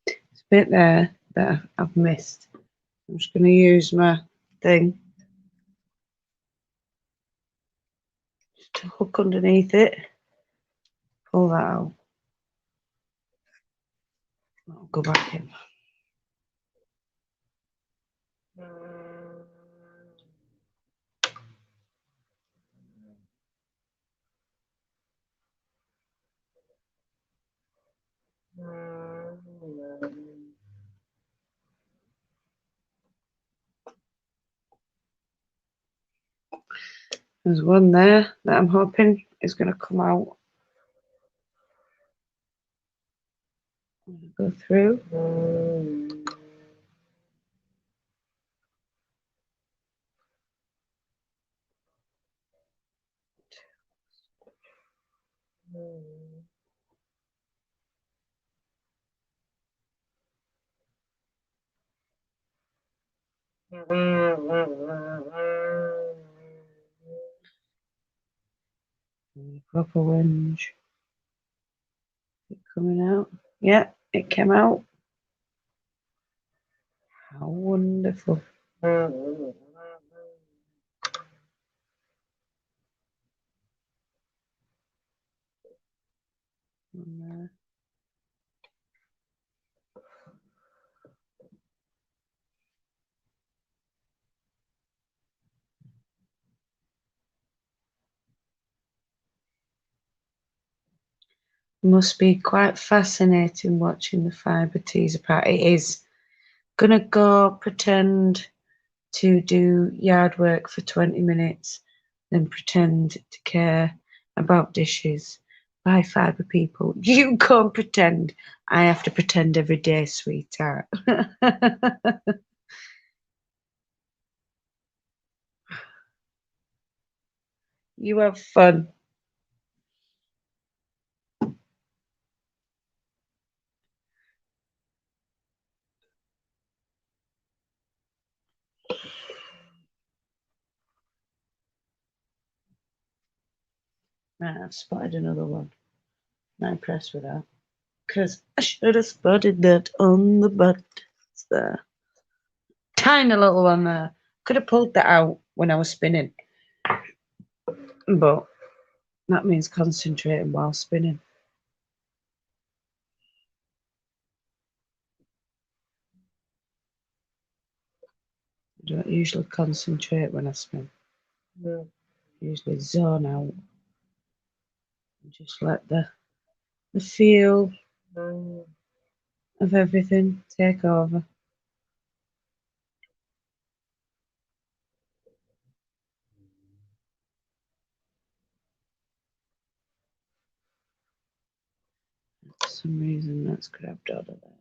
It's a bit there that I've missed. I'm just going to use my thing to hook underneath it. Pull that out. I'll go back in. There's one there that I'm hoping is going to come out. Go through. Proper whinge. Is it coming out? Yeah, it came out. How wonderful. Must be quite fascinating watching the fibre tease apart. It is. Gonna go pretend to do yard work for 20 minutes, then pretend to care about dishes. Bye, fibre people. You can't pretend. I have to pretend every day, sweetheart. You have fun. Right, I've spotted another one. I'm impressed with that. Because I should have spotted that on the butt. It's there. Tiny little one there. Could have pulled that out when I was spinning. But that means concentrating while spinning. I don't usually concentrate when I spin. I usually zone out and just let the feel of everything take over. For some reason that's grabbed out of there.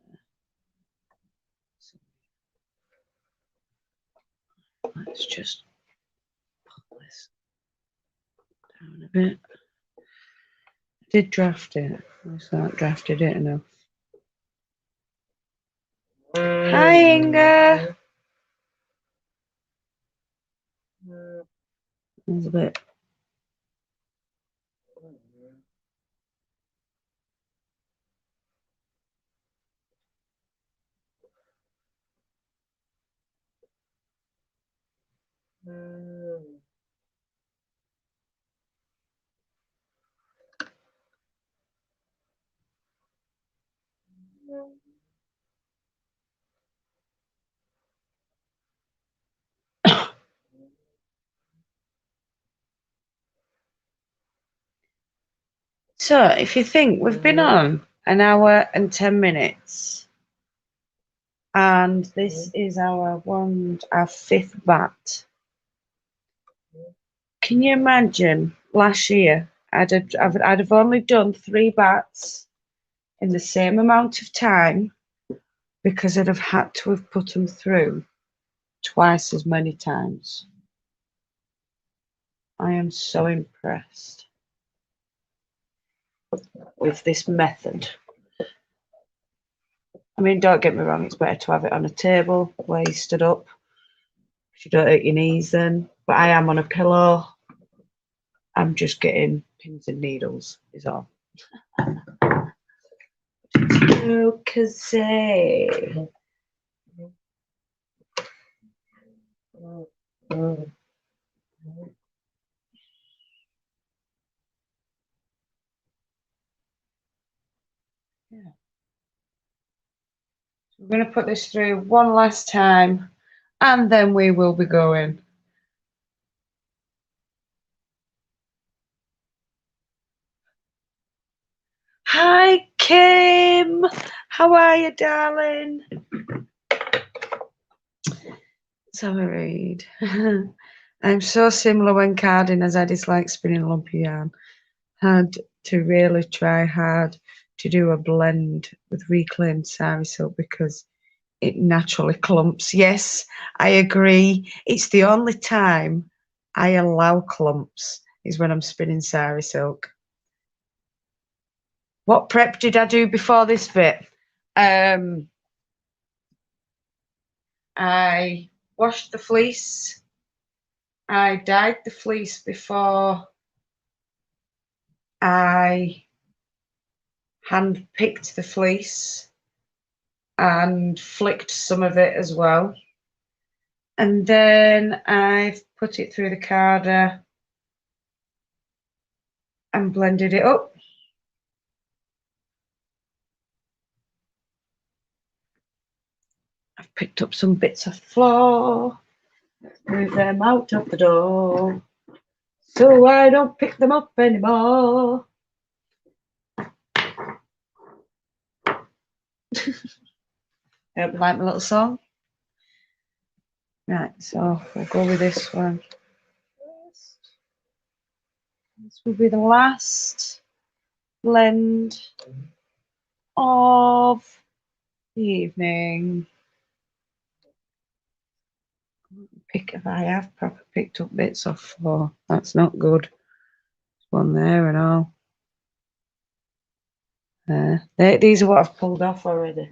Let's just pull this down a bit. I did draft it. I just not drafted it enough. Hi, Inga. There's a bit. So, if you think we've been on an hour and 10 minutes, And this is our fifth bat. Can you imagine last year I'd have only done 3 bats in the same amount of time because I'd have had to have put them through twice as many times. I am so impressed with this method. I mean, don't get me wrong, it's better to have it on a table where you stood up. If you don't hurt your knees then. But I am on a pillow. I'm just getting pins and needles, is all. Okay. Yeah. So we're going to put this through one last time and then we will be going. Hi, Kim. How are you, darling? Let's have a read. I'm so similar when carding as I dislike spinning lumpy yarn. Had to really try hard to do a blend with reclaimed sari silk because it naturally clumps. Yes, I agree. It's the only time I allow clumps is when I'm spinning sari silk. What prep did I do before this bit? I washed the fleece. I dyed the fleece before I hand picked the fleece and flicked some of it as well. And then I've put it through the carder and blended it up. I've picked up some bits of floor, move them out of the door, so I don't pick them up anymore. I hope you like my little song. Right, so we'll go with this one. This will be the last blend of the evening. I have proper picked up bits off floor. That's not good. There's one there and all. These are what I've pulled off already.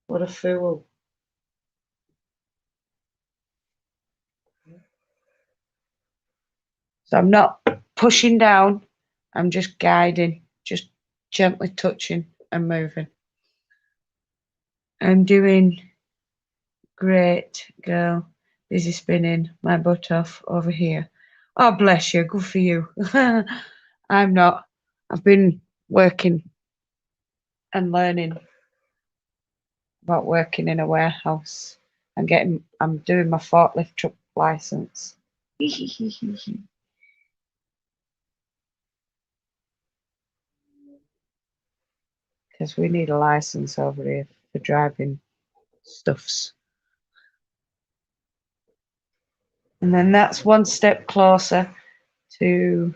What a fool. So I'm not pushing down, I'm just guiding, just gently touching and moving. I'm doing great, girl. Busy spinning my butt off over here. Oh, bless you, good for you. I'm not. I've been working and learning about working in a warehouse and I'm doing my forklift truck license. Because we need a license over here for driving stuffs. And then that's one step closer to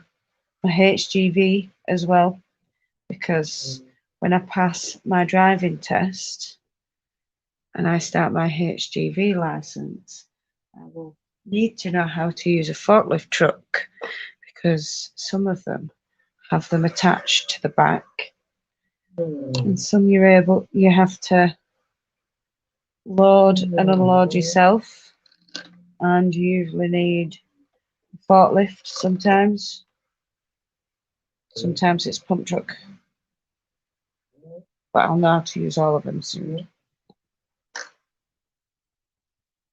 my HGV as well, because when I pass my driving test and I start my HGV license, I will need to know how to use a forklift truck because some of them have them attached to the back. And some you have to load and unload yourself, and you usually need a forklift sometimes. Sometimes it's pump truck, but I'll know how to use all of them soon.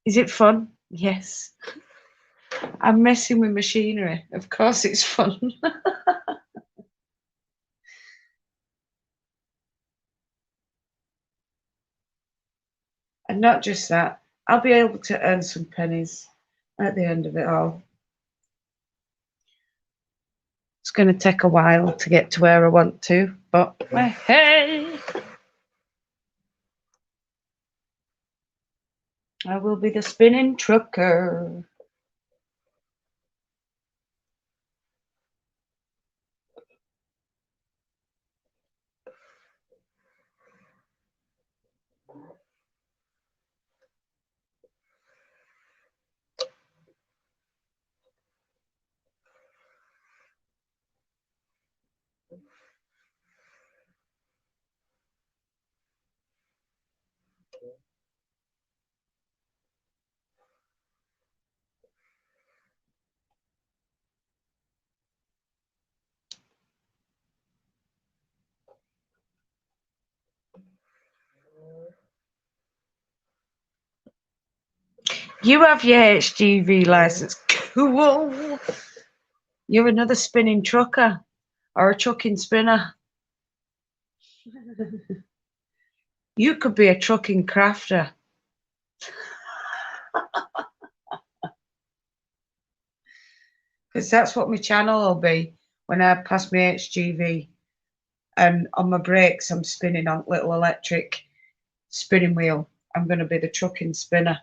Is it fun? Yes. I'm messing with machinery. Of course it's fun. And not just that, I'll be able to earn some pennies at the end of it all. It's going to take a while to get to where I want to, but hey! I will be the spinning trucker. You have your HGV license. Cool. You're another spinning trucker or a trucking spinner. You could be a trucking crafter. Because that's what my channel will be when I pass my HGV. And on my brakes, I'm spinning on little electric spinning wheel. I'm going to be the trucking spinner.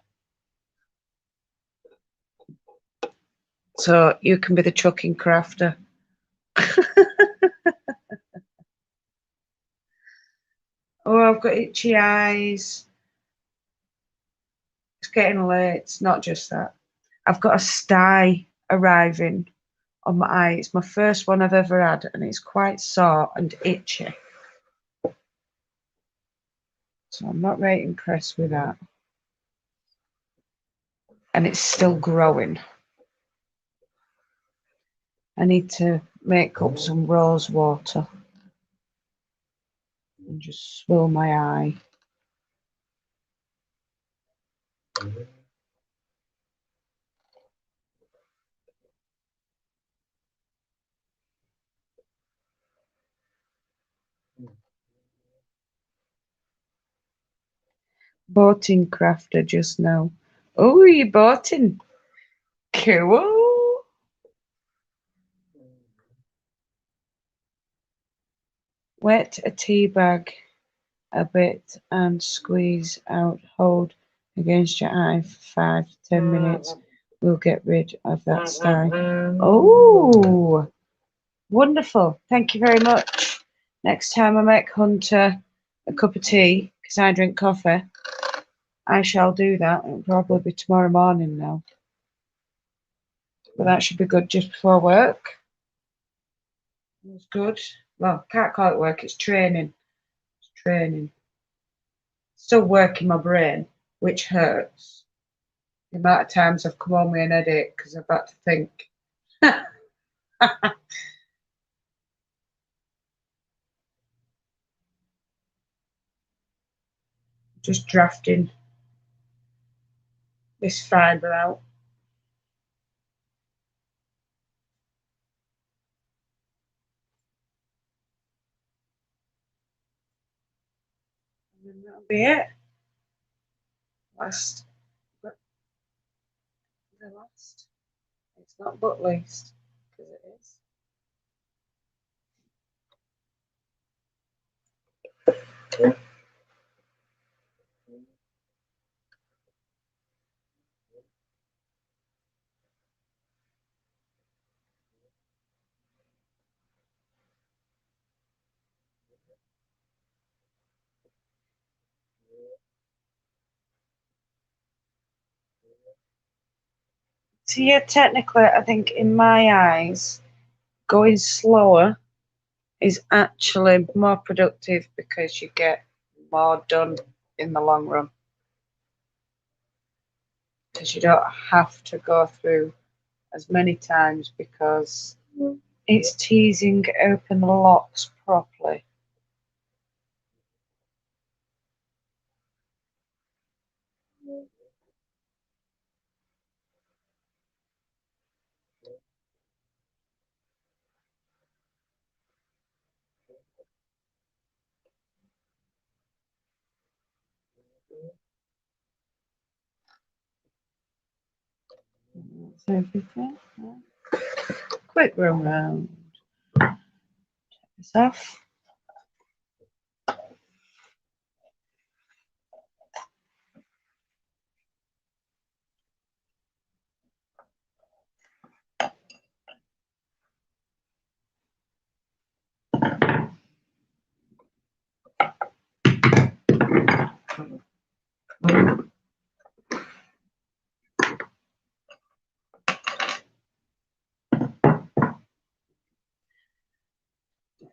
So you can be the trucking crafter. Oh, I've got itchy eyes. It's getting late. It's not just that. I've got a sty arriving on my eye. It's my first one I've ever had, and it's quite sore and itchy. So I'm not very impressed with that. And it's still growing. I need to make up some rose water and just swill my eye. Boating crafter just now. Oh, you boating? Cool. Wet a tea bag a bit and squeeze out. Hold against your eye for 5 to 10 minutes. We'll get rid of that sty. Oh, wonderful. Thank you very much. Next time I make Hunter a cup of tea, because I drink coffee, I shall do that. It'll probably be tomorrow morning now. But that should be good just before work. It's good. Well, can't call it work, it's training. It's training. Still working my brain, which hurts. The amount of times I've come home with an headache because I've had to think. Just drafting this fibre out. And then that'll be it. Last, but the last. It's not but least, because it is. So yeah, technically, I think in my eyes, going slower is actually more productive because you get more done in the long run. Because you don't have to go through as many times because it's teasing open the locks properly. That's everything. Quick run round. Take this off.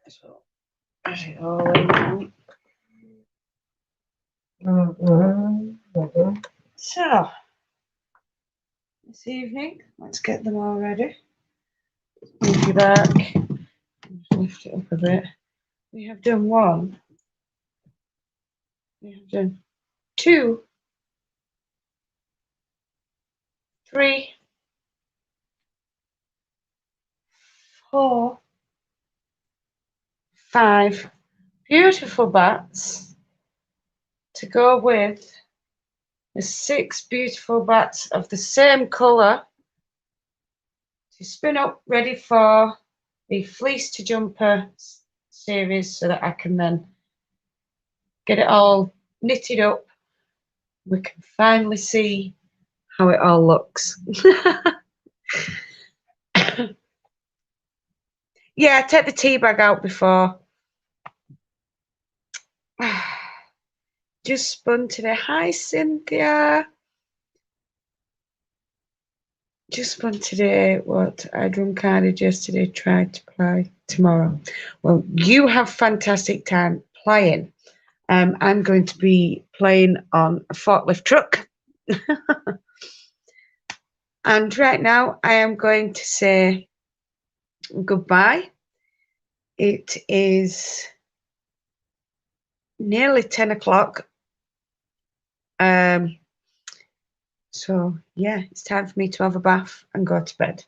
So, add it all in. So, this evening, let's get them all ready. Move you back. Lift it up a bit. We have done one. We have done 2, 3, 4, 5 beautiful bats to go with the 6 beautiful bats of the same colour to spin up ready for the fleece to jumper series so that I can then get it all knitted up. We can finally see how it all looks. Yeah, take the tea bag out before. Just spun today. Hi, Cynthia. Just spun today. What I drum carded yesterday. Tried to play tomorrow. Well, you have fantastic time playing. I'm going to be playing on a forklift truck. And right now I am going to say goodbye. It is nearly 10 o'clock. So yeah, it's time for me to have a bath and go to bed.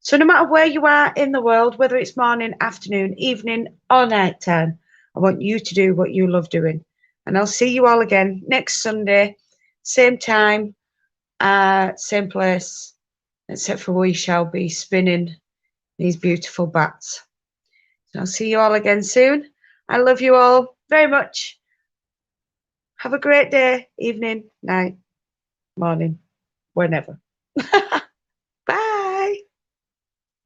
So no matter where you are in the world, whether it's morning, afternoon, evening, or night time, I want you to do what you love doing. And I'll see you all again next Sunday, same time, same place, except for we shall be spinning these beautiful bats. So I'll see you all again soon. I love you all very much. Have a great day, evening, night, morning, whenever.